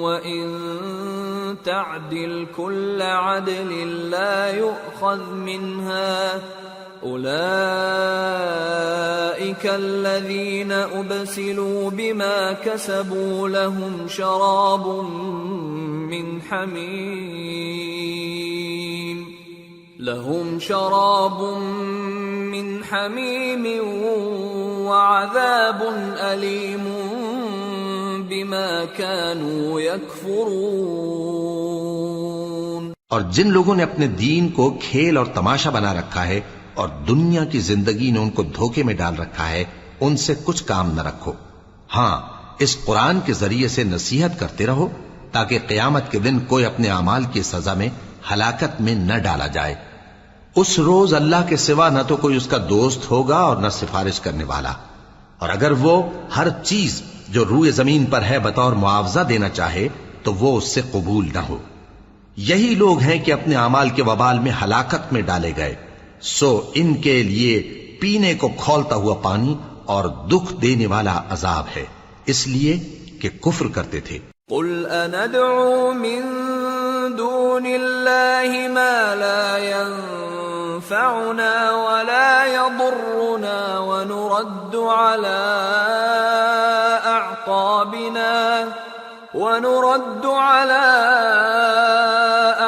وَإِن تَعْدِلْ كُلَّ عَدْلٍ لَّا يُؤْخَذْ مِنْهَا أُولَئِكَ الَّذِينَ أُبْسِلُوا بِمَا كَسَبُوا لَهُمْ شَرَابٌ من حميم وعذاب أليم بما كانوا يكفرون۔ اور جن لوگوں نے اپنے دین کو کھیل اور تماشا بنا رکھا ہے اور دنیا کی زندگی نے ان کو دھوکے میں ڈال رکھا ہے، ان سے کچھ کام نہ رکھو، ہاں اس قرآن کے ذریعے سے نصیحت کرتے رہو تاکہ قیامت کے دن کوئی اپنے اعمال کی سزا میں ہلاکت میں نہ ڈالا جائے۔ اس روز اللہ کے سوا نہ تو کوئی اس کا دوست ہوگا اور نہ سفارش کرنے والا، اور اگر وہ ہر چیز جو روئے زمین پر ہے بطور معاوضہ دینا چاہے تو وہ اس سے قبول نہ ہو۔ یہی لوگ ہیں کہ اپنے اعمال کے وبال میں ہلاکت میں ڈالے گئے، سو ان کے لیے پینے کو کھولتا ہوا پانی اور دکھ دینے والا عذاب ہے، اس لیے کہ کفر کرتے تھے۔ قل أندعو من دون الله ما لا ينفعنا ولا يضرنا ونرد على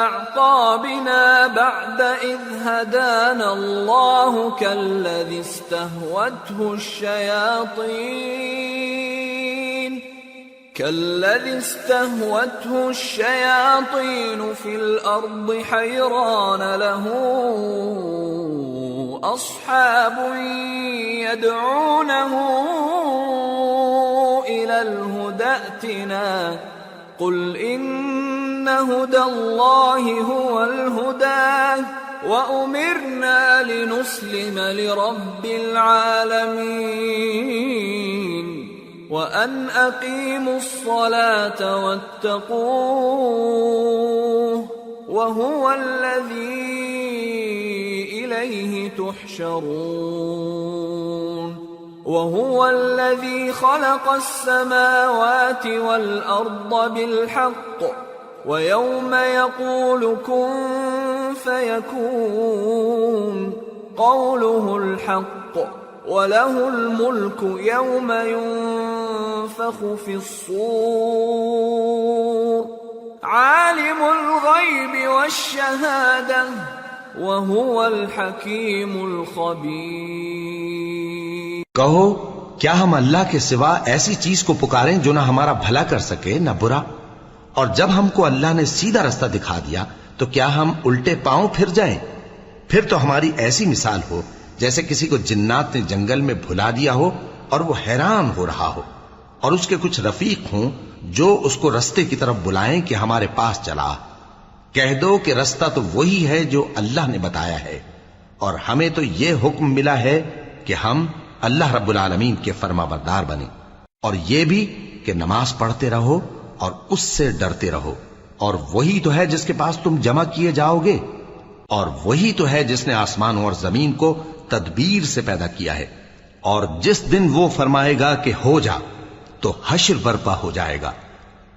أعقابنا بعد إذ هدانا الله كالذي استهوته الشياطين في الأرض حيران له أصحاب يدعونه إلى الهدى ائتنا قل إن هدى الله هو الهدى وأمرنا لنسلم لرب العالمين وَأَنْ أَقِيمُوا الصَّلَاةَ وَاتَّقُوهُ وَهُوَ الَّذِي إِلَيْهِ تُحْشَرُونَ وَهُوَ الَّذِي خَلَقَ السَّمَاوَاتِ وَالْأَرْضَ بِالْحَقِّ وَيَوْمَ يَقُولُ كُن فَيَكُونُ قَوْلُهُ الْحَقُّ وَلَهُ الْمُلْكُ يَوْمَ يُنفَخُ فِي الصُّورِ عَالِمُ الْغَيْبِ وَالشَّهَادَةِ وَهُوَ الْحَكِيمُ الْخَبِيرُ۔ کہو کیا ہم اللہ کے سوا ایسی چیز کو پکاریں جو نہ ہمارا بھلا کر سکے نہ برا؟ اور جب ہم کو اللہ نے سیدھا رستہ دکھا دیا تو کیا ہم الٹے پاؤں پھر جائیں؟ پھر تو ہماری ایسی مثال ہو جیسے کسی کو جنات نے جنگل میں بھلا دیا ہو اور وہ حیران ہو رہا ہو، اور اس کے کچھ رفیق ہوں جو اس کو رستے کی طرف بلائیں کہ ہمارے پاس چلا۔ کہہ دو کہ رستہ تو وہی ہے جو اللہ نے بتایا ہے، اور ہمیں تو یہ حکم ملا ہے کہ ہم اللہ رب العالمین کے فرما بردار بنیں، اور یہ بھی کہ نماز پڑھتے رہو اور اس سے ڈرتے رہو، اور وہی تو ہے جس کے پاس تم جمع کیے جاؤ گے، اور وہی تو ہے جس نے آسمانوں اور زمین کو تدبیر سے پیدا کیا ہے، اور جس دن وہ فرمائے گا کہ ہو جا تو حشر برپا ہو جائے گا،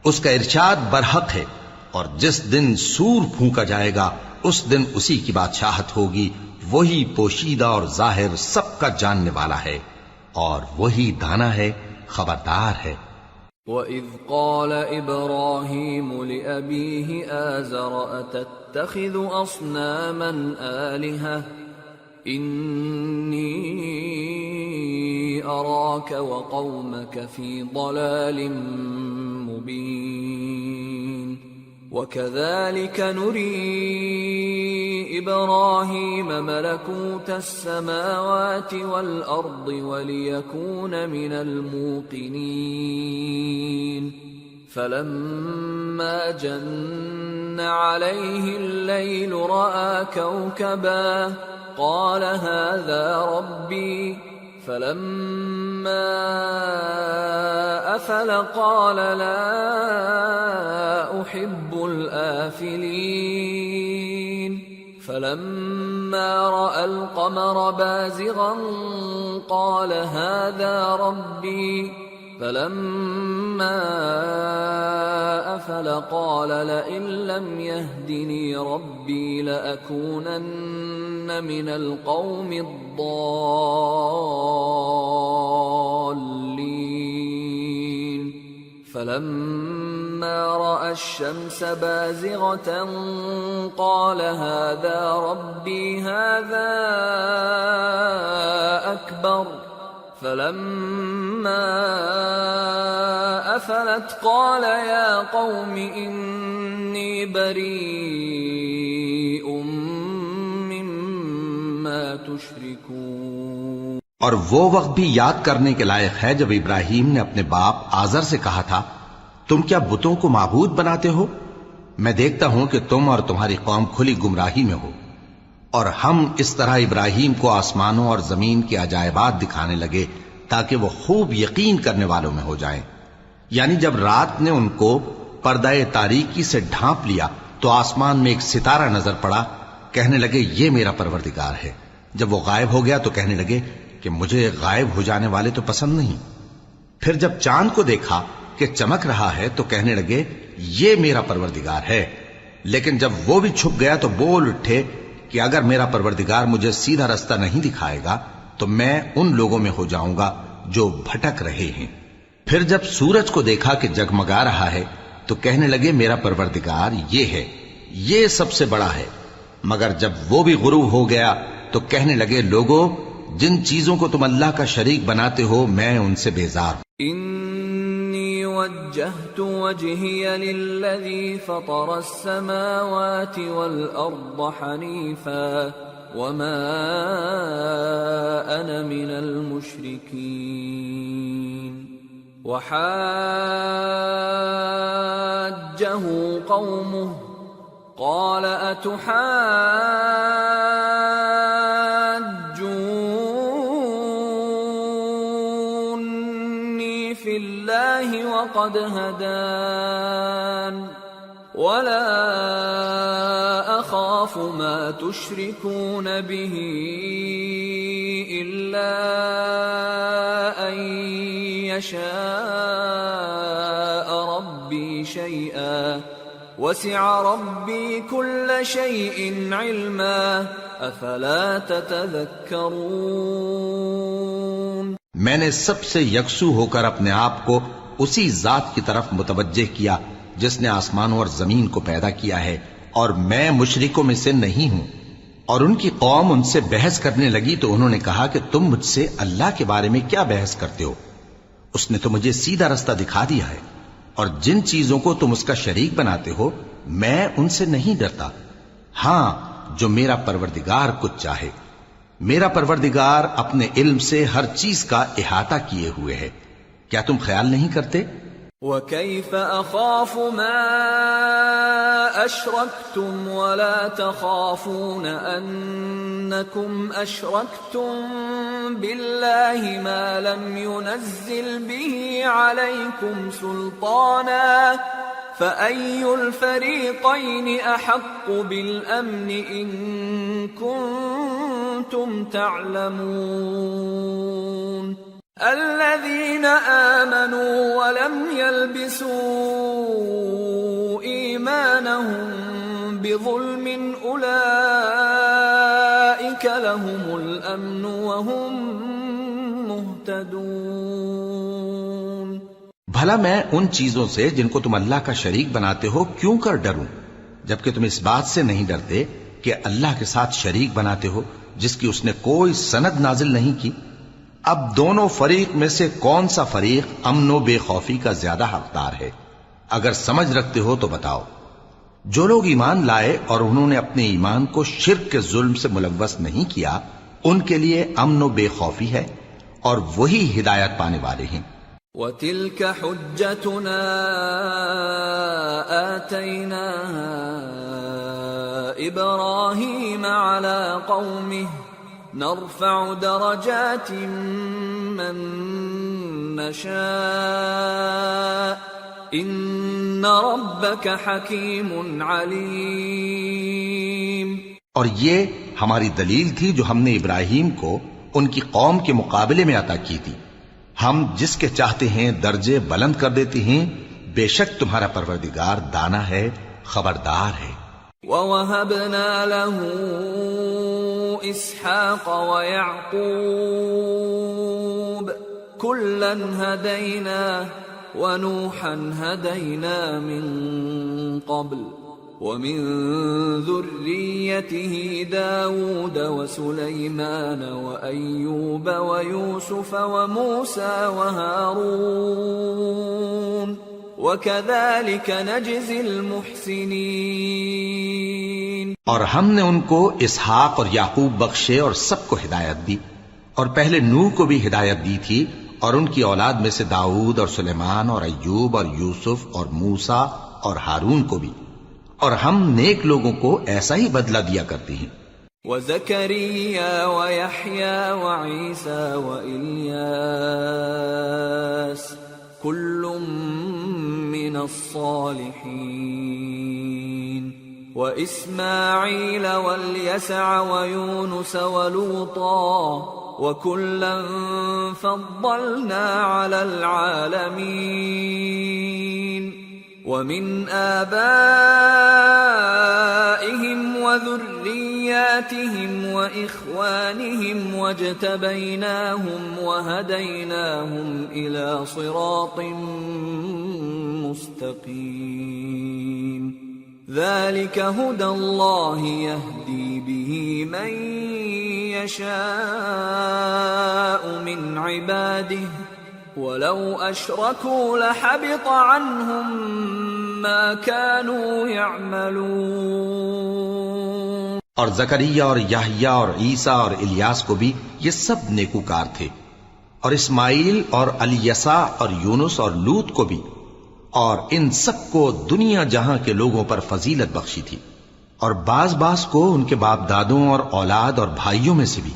اس کا ارشاد برحق ہے، اور جس دن سور پھونکا جائے گا اس دن اسی کی بادشاہت ہوگی، وہی پوشیدہ اور ظاہر سب کا جاننے والا ہے، اور وہی دانا ہے، خبردار ہے۔ وَإِذْ قَالَ إِبْرَاهِيمُ لِأَبِيهِ آزَرَ أَتَتَّخِذُ أَصْنَامًا آلِهَةً إِنِّي أَرَاكَ وَقَوْمَكَ فِي ضَلَالٍ مُبِينٍ وَكَذَلِكَ نُرِي إِبْرَاهِيمَ مَلَكُوتَ السَّمَاوَاتِ وَالْأَرْضِ وَلِيَكُونَ مِنَ الْمُوقِنِينَ فَلَمَّا جَنَّ عَلَيْهِ اللَّيْلُ رَأَى كَوْكَبًا قَالَ هَذَا رَبِّي فَلَمَّا أَفَلَ قَالَ لَا أُحِبُّ الْآفِلِينَ فَلَمَّا رَأَى الْقَمَرَ بَازِغًا قَالَ هَذَا رَبِّي فَلَمَّا أَفَلَ قَالَ لَئِن لَّمْ يَهْدِنِي رَبِّي لَأَكُونَنَّ مِنَ الْقَوْمِ الضَّالِّينَ فَلَمَّا رَأَى الشَّمْسَ بَازِغَةً قَالَ هَذَا رَبِّي هَذَا أَكْبَرُ فَلَمَّا أَفَلَتْ قَالَ يَا قَوْمِ إِنِّي بَرِيءٌ مِّمَّا تُشْرِكُونَ۔ اور وہ وقت بھی یاد کرنے کے لائق ہے جب ابراہیم نے اپنے باپ آزر سے کہا تھا، تم کیا بتوں کو معبود بناتے ہو؟ میں دیکھتا ہوں کہ تم اور تمہاری قوم کھلی گمراہی میں ہو۔ اور ہم اس طرح ابراہیم کو آسمانوں اور زمین کے عجائبات دکھانے لگے تاکہ وہ خوب یقین کرنے والوں میں ہو جائیں۔ یعنی جب رات نے ان کو پردہ تاریکی سے ڈھانپ لیا تو آسمان میں ایک ستارہ نظر پڑا، کہنے لگے یہ میرا پروردگار ہے۔ جب وہ غائب ہو گیا تو کہنے لگے کہ مجھے غائب ہو جانے والے تو پسند نہیں۔ پھر جب چاند کو دیکھا کہ چمک رہا ہے تو کہنے لگے یہ میرا پروردگار ہے۔ لیکن جب وہ بھی چھپ گیا تو بول اٹھے کہ اگر میرا پروردگار مجھے سیدھا رستہ نہیں دکھائے گا تو میں ان لوگوں میں ہو جاؤں گا جو بھٹک رہے ہیں۔ پھر جب سورج کو دیکھا کہ جگمگا رہا ہے تو کہنے لگے میرا پروردگار یہ ہے، یہ سب سے بڑا ہے۔ مگر جب وہ بھی غروب ہو گیا تو کہنے لگے لوگو، جن چیزوں کو تم اللہ کا شریک بناتے ہو میں ان سے بیزار ہوں۔ انی وجہت وجہی للذی فطر السماوات والارض حنیفا وما انا من المشرکین وحاجہ قومه قال اتحاجونی فی اللہ وقد هدان ولا اخاف ما تشركون به الا ان يشاء ربي شيئا وسع ربي كل شيء علما افلا تتذكرون۔ میں نے سب سے یکسو ہو کر اپنے آپ کو اسی ذات کی طرف متوجہ کیا جس نے آسمانوں اور زمین کو پیدا کیا ہے، اور میں مشرکوں میں سے نہیں ہوں۔ اور ان کی قوم ان سے بحث کرنے لگی تو انہوں نے کہا کہ تم مجھ سے اللہ کے بارے میں کیا بحث کرتے ہو؟ اس نے تو مجھے سیدھا رستہ دکھا دیا ہے، اور جن چیزوں کو تم اس کا شریک بناتے ہو میں ان سے نہیں ڈرتا، ہاں جو میرا پروردگار کچھ چاہے۔ میرا پروردگار اپنے علم سے ہر چیز کا احاطہ کیے ہوئے ہے۔ کیا تم خیال نہیں کرتے وَكَيْفَ أَخَافُ مَا أَشْرَكْتُمْ وَلَا تَخَافُونَ أَنَّكُمْ أَشْرَكْتُمْ بِاللَّهِ مَا لَمْ يُنَزِّلْ بِهِ عَلَيْكُمْ سُلْطَانًا فَأَيُّ الْفَرِيقَيْنِ أَحَقُّ بِالْأَمْنِ إِن كُنتُمْ تَعْلَمُونَ الَّذِينَ آمَنُوا وَلَمْ يَلْبِسُوا إِيمَانَهُم بِظُلْمٍ أُولَئِكَ لَهُمُ الْأَمْنُ وَهُمْ مُهْتَدُونَ۔ بھلا میں ان چیزوں سے جن کو تم اللہ کا شریک بناتے ہو کیوں کر ڈروں، جبکہ تم اس بات سے نہیں ڈرتے کہ اللہ کے ساتھ شریک بناتے ہو جس کی اس نے کوئی سند نازل نہیں کی۔ اب دونوں فریق میں سے کون سا فریق امن و بے خوفی کا زیادہ حقدار ہے؟ اگر سمجھ رکھتے ہو تو بتاؤ۔ جو لوگ ایمان لائے اور انہوں نے اپنے ایمان کو شرک کے ظلم سے ملوث نہیں کیا، ان کے لیے امن و بے خوفی ہے اور وہی ہدایت پانے والے ہیں۔ وَتِلْكَ حُجَّتُنَا آتَيْنَاهَا إِبْرَاهِيمَ عَلَى قَوْمِهِ نَرْفَعُ دَرَجَاتٍ مَّن نَّشَاءُ إِنَّ رَبَّكَ حَكِيمٌ عَلِيمٌ۔ اور یہ ہماری دلیل تھی جو ہم نے ابراہیم کو ان کی قوم کے مقابلے میں عطا کی تھی، ہم جس کے چاہتے ہیں درجے بلند کر دیتے ہیں، بے شک تمہارا پروردگار دانا ہے، خبردار ہے۔ وَوَهَبْنَا لَهُ إِسْحَاقَ وَيَعْقُوبَ كُلًّا هَدَيْنَا وَنُوحًا هَدَيْنَا مِن قَبْلُ وَمِن ذُرِّيَّتِهِ دَاوُودَ وَسُلَيْمَانَ وَأَيُّوبَ وَيُوسُفَ وَمُوسَى وَهَارُونَ وَكَذَلِكَ نَجْزِي الْمُحْسِنِينَ۔ اور ہم نے ان کو اسحاق اور یعقوب بخشے اور سب کو ہدایت دی، اور پہلے نوح کو بھی ہدایت دی تھی، اور ان کی اولاد میں سے داؤد اور سلیمان اور ایوب اور یوسف اور موسیٰ اور ہارون کو بھی، اور ہم نیک لوگوں کو ایسا ہی بدلہ دیا کرتے ہیں۔ وَزَكَرِيَّا وَيَحْيَا وَعِيسَى وَإِلْيَاسَ كُلٌّ مِّنَ الصَّالِحِينَ وَإِسْمَاعِيلَ وَالْيَسَعَ وَيُونُسَ وَلُوطًا وَكُلًّا فَضَّلْنَا عَلَى الْعَالَمِينَ وَمِنْ آبَائِهِمْ وَذُرِّيَّاتِهِمْ وَإِخْوَانِهِمْ وَاجْتَبَيْنَاهُمْ وَهَدَيْنَاهُمْ إِلَى صِرَاطٍ مُسْتَقِيمٍ ذَلِكَ هُدَى اللَّهِ يَهْدِي بِهِ مَن يَشَاءُ مِنْ عِبَادِهِ وَلَوْ أَشْرَكُوا لَحَبِطَ عَنْهُمْ مَا كَانُوا يَعْمَلُونَ۔ اور زکریا اور یحییٰ اور عیسیٰ اور الیاس کو بھی یہ سب نیکوکار تھے، اور اسماعیل اور الیسع اور یونس اور لوط کو بھی، اور ان سب کو دنیا جہاں کے لوگوں پر فضیلت بخشی تھی، اور بعض کو ان کے باپ دادوں اور اولاد اور بھائیوں میں سے بھی،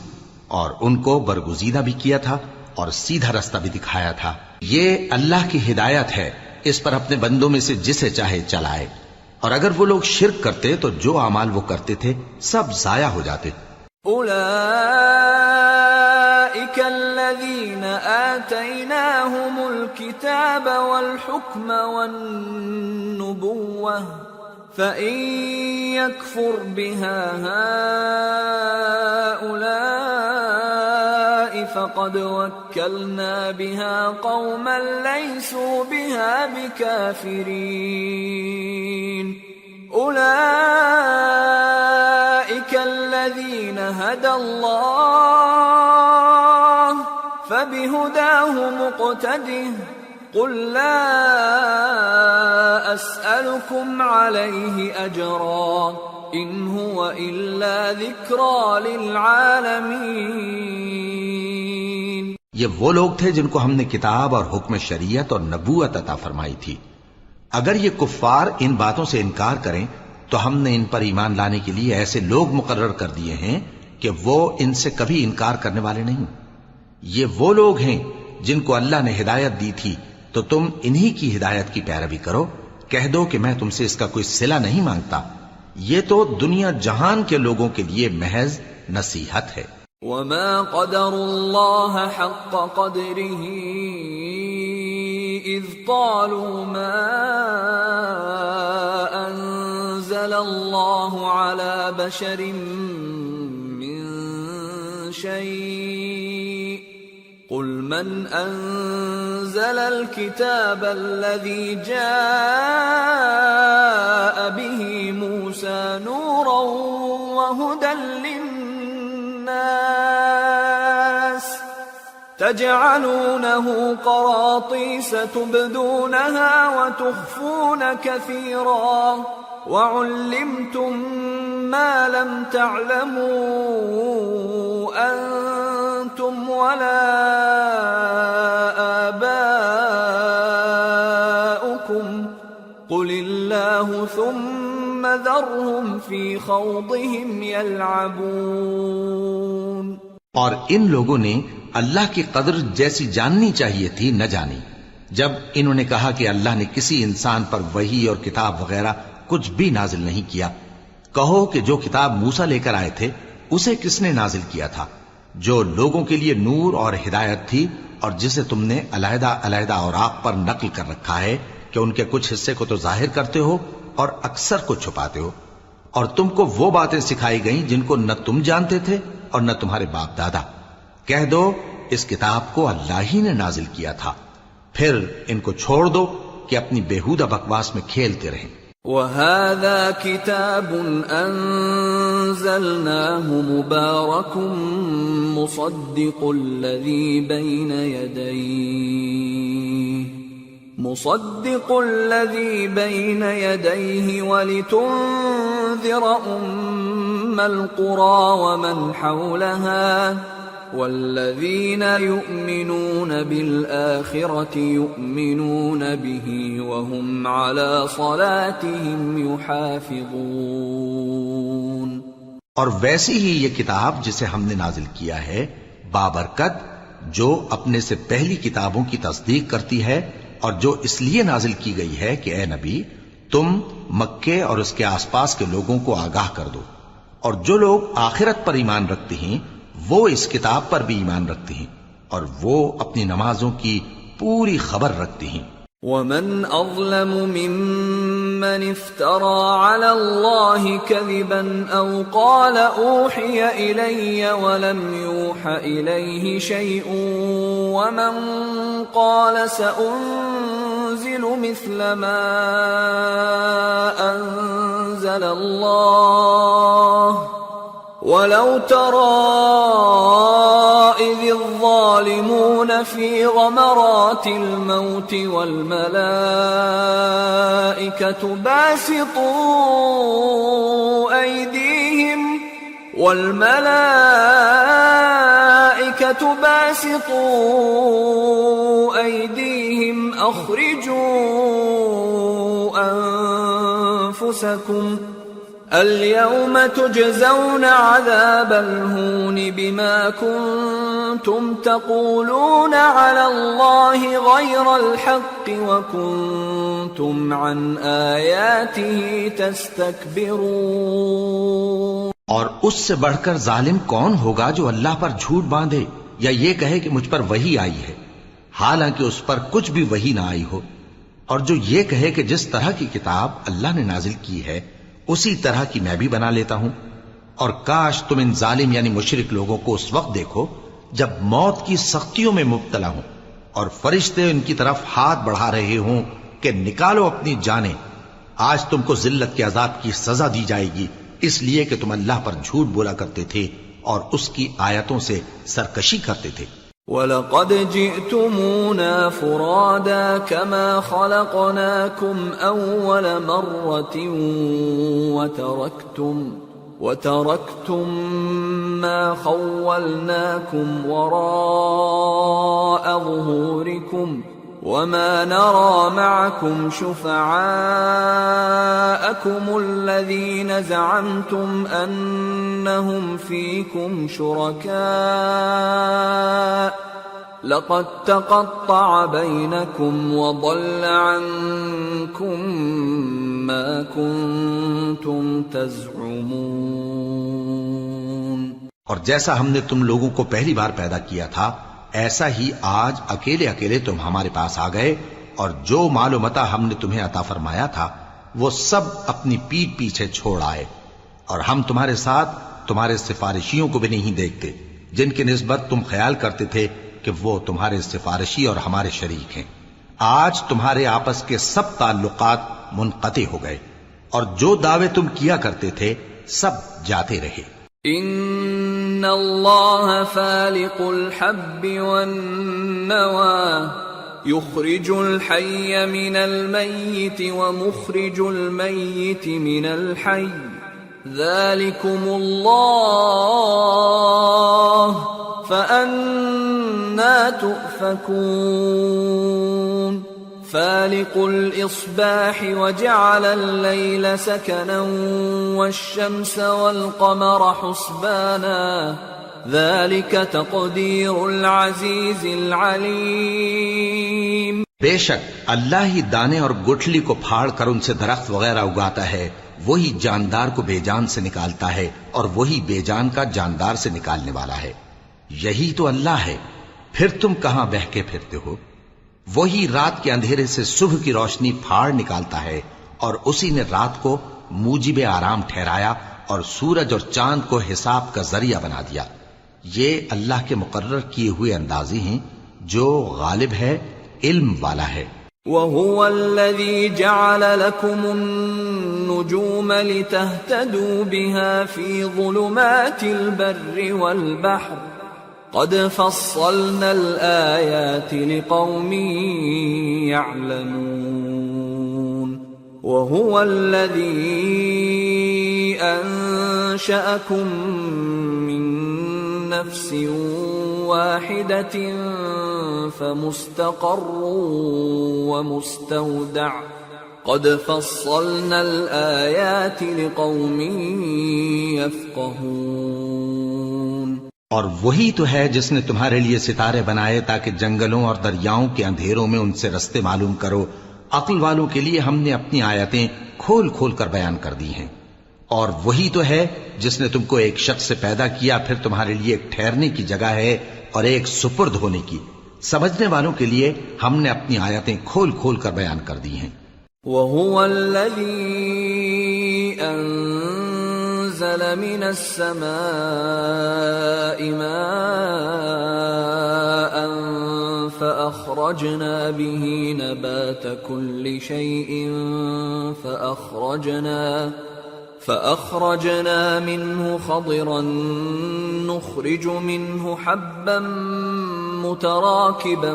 اور ان کو برگزیدہ بھی کیا تھا اور سیدھا رستہ بھی دکھایا تھا۔ یہ اللہ کی ہدایت ہے، اس پر اپنے بندوں میں سے جسے چاہے چلائے، اور اگر وہ لوگ شرک کرتے تو جو اعمال وہ کرتے تھے سب ضائع ہو جاتے۔ أولئك الذين آتيناهم الكتاب والحكم والنبوة فإن يكفر بها هؤلاء فقد وكلنا بها قوما ليسوا بها بكافرين أولئك الذين هدى الله فبهداه مقتده قل لا أسألكم عليه أجرا إن هو إلا ذكرى للعالمين۔ یہ وہ لوگ تھے جن کو ہم نے کتاب اور حکم شریعت اور نبوت عطا فرمائی تھی. اگر یہ کفار ان باتوں سے انکار کریں تو ہم نے ان پر ایمان لانے کے لیے ایسے لوگ مقرر کر دیے ہیں کہ وہ ان سے کبھی انکار کرنے والے نہیں. یہ وہ لوگ ہیں جن کو اللہ نے ہدایت دی تھی تو تم انہی کی ہدایت کی پیروی کرو. کہہ دو کہ میں تم سے اس کا کوئی صلہ نہیں مانگتا. یہ تو دنیا جہان کے لوگوں کے لیے محض نصیحت ہے. وما قدر الله حق قدره إذ قالوا ما أنزل الله على بشر من شيء قل من أنزل الكتاب الذي جاء به موسى نورا وهدى للناس تجعلونه قراطيس تبدونها وتخفون كثيرا وعلمتم ما لم تعلموا أنتم ولا آباؤكم قل الله ثم ذرهم في خوضهم يلعبون. اور ان لوگوں نے اللہ کی قدر جیسی جاننی چاہیے تھی نہ جانی جب انہوں نے کہا کہ اللہ نے کسی انسان پر وحی اور کتاب وغیرہ کچھ بھی نازل نہیں کیا. کہو کہ جو کتاب موسیٰ لے کر آئے تھے اسے کس نے نازل کیا تھا؟ جو لوگوں کے لیے نور اور ہدایت تھی اور جسے تم نے علیحدہ علیحدہ اوراق پر نقل کر رکھا ہے کہ ان کے کچھ حصے کو تو ظاہر کرتے ہو اور اکثر کو چھپاتے ہو. اور تم کو وہ باتیں سکھائی گئیں جن کو نہ تم جانتے تھے اور نہ تمہارے باپ دادا. کہہ دو اس کتاب کو اللہ ہی نے نازل کیا تھا. پھر ان کو چھوڑ دو کہ اپنی بیہودہ بکواس میں کھیلتے رہیں. وَهَذَا كِتَابٌ أَنزَلْنَاهُ مُبَارَكٌ مُصَدِّقُ الَّذِي بَيْنَ يَدَيْهِ وَلِتُنذِرَ أُمَّ الْقُرَى وَمَنْ حَوْلَهَا وَالَّذِينَ يُؤْمِنُونَ بِالْآخِرَةِ يُؤْمِنُونَ بِهِ وَهُمْ عَلَى صَلَاتِهِمْ يُحَافِظُونَ. اور ویسی ہی یہ کتاب جسے ہم نے نازل کیا ہے بابرکت، جو اپنے سے پہلی کتابوں کی تصدیق کرتی ہے اور جو اس لیے نازل کی گئی ہے کہ اے نبی تم مکے اور اس کے آس پاس کے لوگوں کو آگاہ کر دو. اور جو لوگ آخرت پر ایمان رکھتے ہیں وہ اس کتاب پر بھی ایمان رکھتے ہیں اور وہ اپنی نمازوں کی پوری خبر رکھتے ہیں. وَمَنْ أَظْلَمُ مِمَّنِ افْتَرَى عَلَى اللَّهِ كَذِبًا أَوْ قَالَ أُوحِيَ إِلَيَّ وَلَمْ يُوحَ إِلَيْهِ شَيْءٌ وَمَنْ قَالَ سَأُنزِلُ مِثْلَ مَا أَنزَلَ اللَّهُ وَلَوْ تَرَى إِذِ الظَّالِمُونَ فِي غَمَرَاتِ الْمَوْتِ وَالْمَلَائِكَةُ باسطوا أيديهم أخرجوا أنفسكم اليوم تجزون عذاب الهون بما كنتم تقولون على الله غير الحق وكنتم عن آياته تستكبرون. اور اس سے بڑھ کر ظالم کون ہوگا جو اللہ پر جھوٹ باندھے یا یہ کہے کہ مجھ پر وحی آئی ہے حالانکہ اس پر کچھ بھی وحی نہ آئی ہو، اور جو یہ کہے کہ جس طرح کی کتاب اللہ نے نازل کی ہے اسی طرح کی میں بھی بنا لیتا ہوں. اور کاش تم ان ظالم یعنی مشرک لوگوں کو اس وقت دیکھو جب موت کی سختیوں میں مبتلا ہوں اور فرشتے ان کی طرف ہاتھ بڑھا رہے ہوں کہ نکالو اپنی جانیں. آج تم کو ذلت کے عذاب کی سزا دی جائے گی اس لیے کہ تم اللہ پر جھوٹ بولا کرتے تھے اور اس کی آیتوں سے سرکشی کرتے تھے. وَلَقَدْ جِئْتُمُونَا فُرَادَى كَمَا خَلَقْنَاكُمْ أَوَّلَ مَرَّةٍ وَتَرَكْتُم مَّا خَوَّلْنَاكُمْ وَرَاءَ ظُهُورِكُمْ وَمَا نَرَى مَعَكُمْ شُفَعَاءَكُمُ الَّذِينَ زَعَمْتُمْ أَنَّهُمْ فِيكُمْ شُرَكَاءُ لَقَدْ تَقَطَّعَ بَيْنَكُمْ وَضَلَّ عَنكُم مَّا كُنتُمْ تَزْعُمُونَ۔ اور جیسا ہم نے تم لوگوں کو پہلی بار پیدا کیا تھا، ایسا ہی آج اکیلے اکیلے تم ہمارے پاس آ گئے، اور جو مال و متاع ہم نے تمہیں عطا فرمایا تھا وہ سب اپنی پیٹھ پیچھے چھوڑ آئے، اور ہم تمہارے ساتھ تمہارے سفارشیوں کو بھی نہیں دیکھتے جن کی نسبت تم خیال کرتے تھے کہ وہ تمہارے سفارشی اور ہمارے شریک ہیں۔ آج تمہارے آپس کے سب تعلقات منقطع ہو گئے، اور جو دعوے تم کیا کرتے تھے سب جاتے رہے۔ ان اللہ فالق الحب والنوى يخرج الحي من الميت ومخرج الميت من الحي ذلكم الله فأنا تؤفكون فالق الإصباح وجعل الليل سكنا والشمس والقمر حسبانا ذلك تقدير العزيز العليم۔ بے شک اللہ ہی دانے اور گٹھلی کو پھاڑ کر ان سے درخت وغیرہ اگاتا ہے، وہی جاندار کو بے جان سے نکالتا ہے اور وہی بے جان کا جاندار سے نکالنے والا ہے۔ یہی تو اللہ ہے، پھر تم کہاں بہہ کے پھرتے ہو؟ وہی رات کے اندھیرے سے صبح کی روشنی پھاڑ نکالتا ہے، اور اسی نے رات کو موجب آرام ٹھہرایا اور سورج اور چاند کو حساب کا ذریعہ بنا دیا۔ یہ اللہ کے مقرر کیے ہوئے اندازے ہیں جو غالب ہے، علم والا ہے۔ وَهُوَ الَّذِي جَعَلَ لَكُمُ النُّجُومَ لِتَهْتَدُوا بِهَا فِي ظُلُمَاتِ الْبَرِّ وَالْبَحْرِ قَدْ فَصَّلْنَا الْآيَاتِ لِقَوْمٍ يَعْلَمُونَ وَهُوَ الَّذِي أَنشَأَكُم مِّن نَّفْسٍ وَاحِدَةٍ فَمُسْتَقَرٌّ وَمُسْتَوْدَعٌ قَدْ فَصَّلْنَا الْآيَاتِ لِقَوْمٍ يَفْقَهُونَ۔ اور وہی تو ہے جس نے تمہارے لیے ستارے بنائے تاکہ جنگلوں اور دریاؤں کے اندھیروں میں ان سے رستے معلوم کرو۔ عقل والوں کے لیے ہم نے اپنی آیتیں کھول کھول کر بیان کر دی ہیں۔ اور وہی تو ہے جس نے تم کو ایک شخص سے پیدا کیا، پھر تمہارے لیے ایک ٹھہرنے کی جگہ ہے اور ایک سپرد ہونے کی۔ سمجھنے والوں کے لیے ہم نے اپنی آیتیں کھول کھول کر بیان کر دی ہیں۔ وَهُوَ الَّذِي أَنزَلَ مِنَ السَّمَاءِ مَاءً فَأَخْرَجْنَا بِهِ نَبَاتَ كُلِّ شَيْءٍ فأخرجنا منه خضرا نخرج منه حبا متراكبا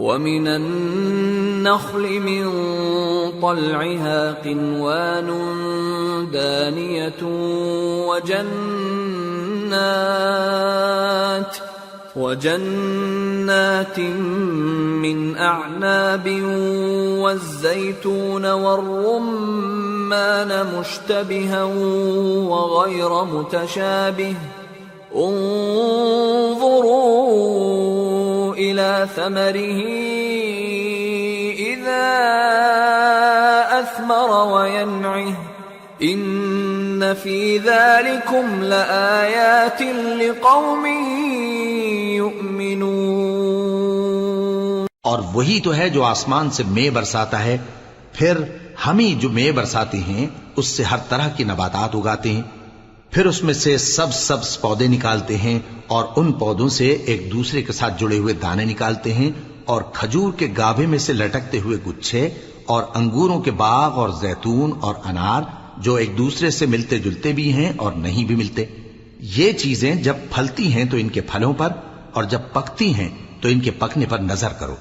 ومن النخل من طلعها قنوان دانية وجنات من أعناب والزيتون والرمان مشتبها وغير متشابه انظروا إلى ثمره إذا أثمر وينعه إن في ذلكم لآيات لقوم يؤمنون۔ اور وہی تو ہے جو آسمان سے مے برساتا ہے، پھر ہم ہی جو مے برساتے ہیں اس سے ہر طرح کی نباتات اگاتے ہیں، پھر اس میں سے سبز پودے نکالتے ہیں اور ان پودوں سے ایک دوسرے کے ساتھ جڑے ہوئے دانے نکالتے ہیں، اور کھجور کے گابھے میں سے لٹکتے ہوئے گچھے، اور انگوروں کے باغ اور زیتون اور انار جو ایک دوسرے سے ملتے جلتے بھی ہیں اور نہیں بھی ملتے۔ یہ چیزیں جب پھلتی ہیں تو ان کے پھلوں پر، اور جب پکتی ہیں تو ان کے پکنے پر نظر کرو۔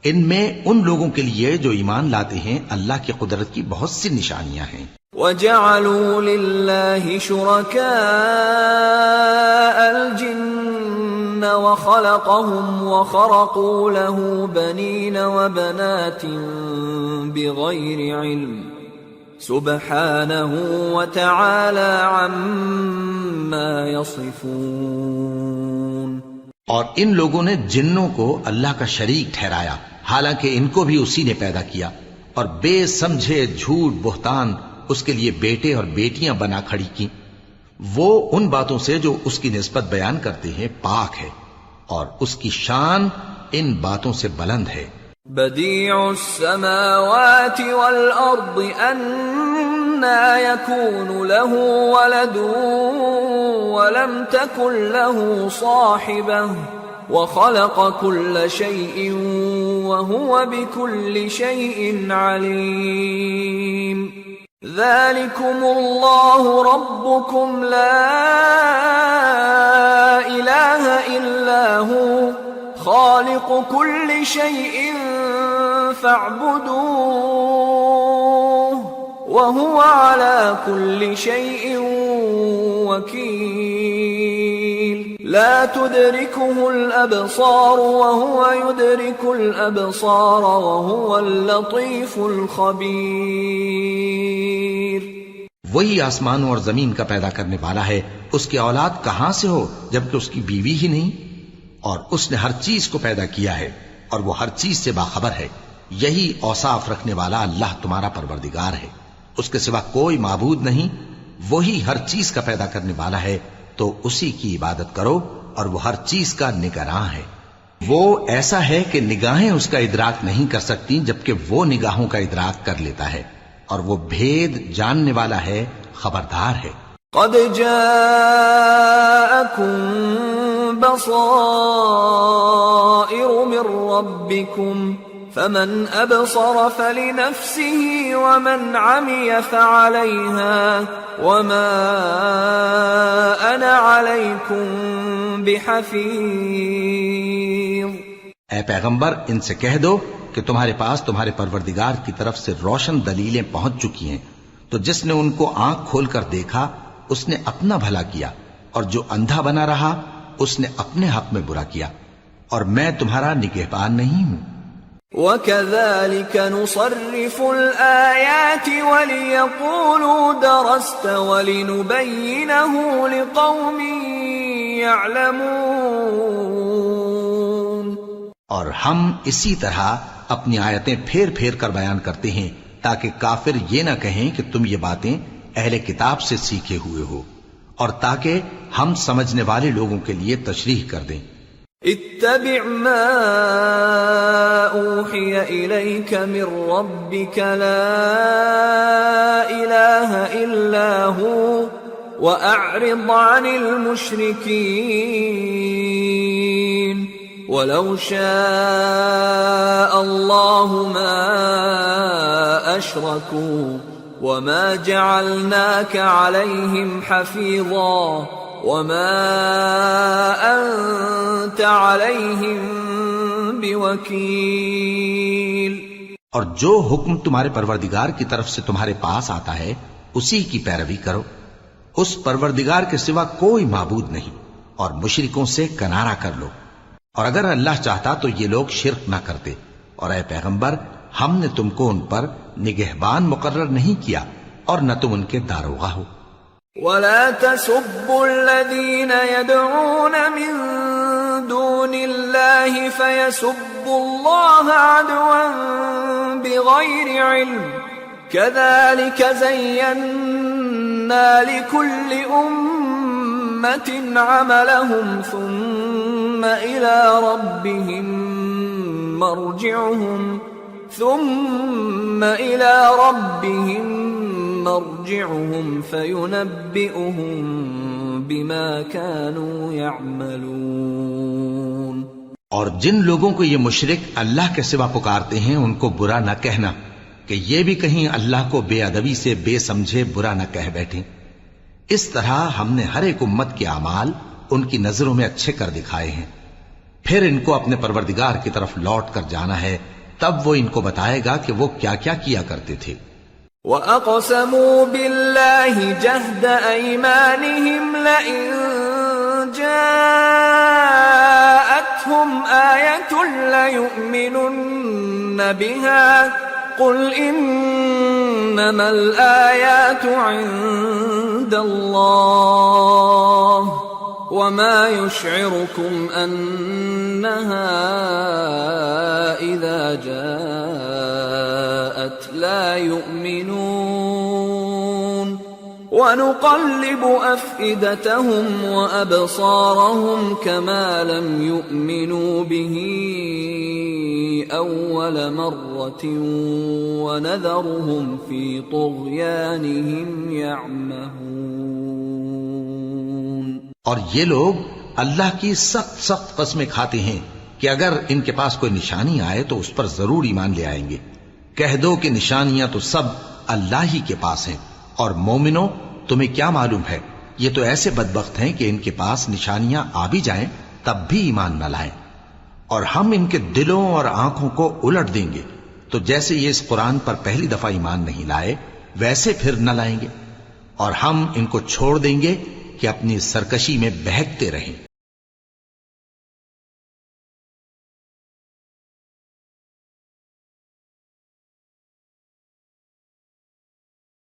ان میں ان لوگوں کے لیے جو ایمان لاتے ہیں اللہ کی قدرت کی بہت سی نشانیاں ہیں. وَجَعَلُوا لِلَّهِ شُرَكَاءَ الْجِنَّ وَخَلَقَهُمْ وَخَرَقُوا لَهُ بَنِينَ وَبَنَاتٍ بِغَيْرِ عِلْمٍ سُبْحَانَهُ وَتَعَالَى عَمَّا يَصِفُونَ. اور ان لوگوں نے جنوں کو اللہ کا شریک ٹھہرایا حالانکہ ان کو بھی اسی نے پیدا کیا، اور بے سمجھے جھوٹ بہتان اس کے لیے بیٹے اور بیٹیاں بنا کھڑی کی. وہ ان باتوں سے جو اس کی نسبت بیان کرتے ہیں پاک ہے، اور اس کی شان ان باتوں سے بلند ہے. بديع السماوات والأرض أنى يكون له ولد ولم تكن له صاحبة وخلق كل شيء وهو بكل شيء عليم. ذلكم الله ربكم لا إله إلا هو خالق كل شيء فاعبدوه وهو على كل شيء وكيل. لا تدركه الأبصار وهو يدرك الأبصار وهو اللطيف الخبير. وہی آسمانوں اور زمین کا پیدا کرنے والا ہے، اس کی اولاد کہاں سے ہو جبکہ اس کی بیوی ہی نہیں، اور اس نے ہر چیز کو پیدا کیا ہے اور وہ ہر چیز سے باخبر ہے. یہی اوصاف رکھنے والا اللہ تمہارا پروردگار ہے، اس کے سوا کوئی معبود نہیں. وہی ہر چیز کا پیدا کرنے والا ہے تو اسی کی عبادت کرو، اور وہ ہر چیز کا نگراں ہے. وہ ایسا ہے کہ نگاہیں اس کا ادراک نہیں کر سکتی جبکہ وہ نگاہوں کا ادراک کر لیتا ہے، اور وہ بھید جاننے والا ہے، خبردار ہے. قد جاءكم بصائر من ربكم فمن أبصر فلنفسه ومن عمي فعليها وما أنا عليكم بحفيظ. اے پیغمبر ان سے کہہ دو کہ تمہارے پاس تمہارے پروردگار کی طرف سے روشن دلیلیں پہنچ چکی ہیں، تو جس نے ان کو آنکھ کھول کر دیکھا اس نے اپنا بھلا کیا، اور جو اندھا بنا رہا اس نے اپنے حق میں برا کیا، اور میں تمہارا نگہبان نہیں ہوں. وَكَذَلِكَ نُصَرِّفُ الْآيَاتِ وَلِيَقُولُوا دَرَسْتَ وَلِنُبَيِّنَهُ لِقَوْمٍ يَعْلَمُونَ. اور ہم اسی طرح اپنی آیتیں پھیر پھیر کر بیان کرتے ہیں تاکہ کافر یہ نہ کہیں کہ تم یہ باتیں اہل کتاب سے سیکھے ہوئے ہو، اور تاکہ ہم سمجھنے والے لوگوں کے لیے تشریح کر دیں. اتبع ما اوحی الیک من ربک لا الہ الا ہو واعرض عن المشرکین ولو شاء اللہ ما اشرکوا وما جعلناك عليهم حفيظا وما أنت عليهم بوكيل. اور جو حکم تمہارے پروردگار کی طرف سے تمہارے پاس آتا ہے اسی کی پیروی کرو. اس پروردگار کے سوا کوئی معبود نہیں، اور مشرکوں سے کنارہ کر لو. اور اگر اللہ چاہتا تو یہ لوگ شرک نہ کرتے، اور اے پیغمبر ہم نے تم کو ان پر نگہبان مقرر نہیں کیا اور نہ تم ان کے داروغہ ہو. وَلَا تَسُبُّوا الَّذِينَ يَدْعُونَ مِن دُونِ اللَّهِ فَيَسُبُّوا اللَّهَ عَدْوًا بِغَيْرِ عِلْمٍ كَذَلِكَ زَيَّنَّا لِكُلِّ أُمَّةٍ عَمَلَهُمْ ثُمَّ إِلَى رَبِّهِمْ مرجعهم فينبئهم بما كانوا يعملون. اور جن لوگوں کو یہ مشرک اللہ کے سوا پکارتے ہیں ان کو برا نہ کہنا کہ یہ بھی کہیں اللہ کو بے ادبی سے بے سمجھے برا نہ کہہ بیٹھیں. اس طرح ہم نے ہر ایک امت کے اعمال ان کی نظروں میں اچھے کر دکھائے ہیں. پھر ان کو اپنے پروردگار کی طرف لوٹ کر جانا ہے، تب وہ ان کو بتائے گا کہ وہ کیا کیا کیا کرتے تھے۔ وَأَقْسَمُوا بِاللَّهِ جَهْدَ أَيْمَانِهِمْ لَئِن جَاءَتْهُمْ آيَةٌ لَيُؤْمِنُنَّ بِهَا قُلْ إِنَّمَا الْآيَاتُ عِندَ اللَّهِ وَمَا يُشْعِرُكُمْ أَنَّهَا إِذَا جَاءَتْ لَا يُؤْمِنُونَ وَنُقَلِّبُ أَفْئِدَتَهُمْ وَأَبْصَارَهُمْ كَمَا لَمْ يُؤْمِنُوا بِهِ أَوَّلَ مَرَّةٍ وَنَذَرُهُمْ فِي طُغْيَانِهِمْ يَعْمَهُونَ۔ اور یہ لوگ اللہ کی سخت سخت قسمیں کھاتے ہیں کہ اگر ان کے پاس کوئی نشانی آئے تو اس پر ضرور ایمان لے آئیں گے۔ کہہ دو کہ نشانیاں تو سب اللہ ہی کے پاس ہیں، اور مومنوں تمہیں کیا معلوم ہے، یہ تو ایسے بدبخت ہیں کہ ان کے پاس نشانیاں آ بھی جائیں تب بھی ایمان نہ لائیں، اور ہم ان کے دلوں اور آنکھوں کو الٹ دیں گے، تو جیسے یہ اس قرآن پر پہلی دفعہ ایمان نہیں لائے ویسے پھر نہ لائیں گے، اور ہم ان کو چھوڑ دیں گے کہ اپنی سرکشی میں بہکتے رہیں۔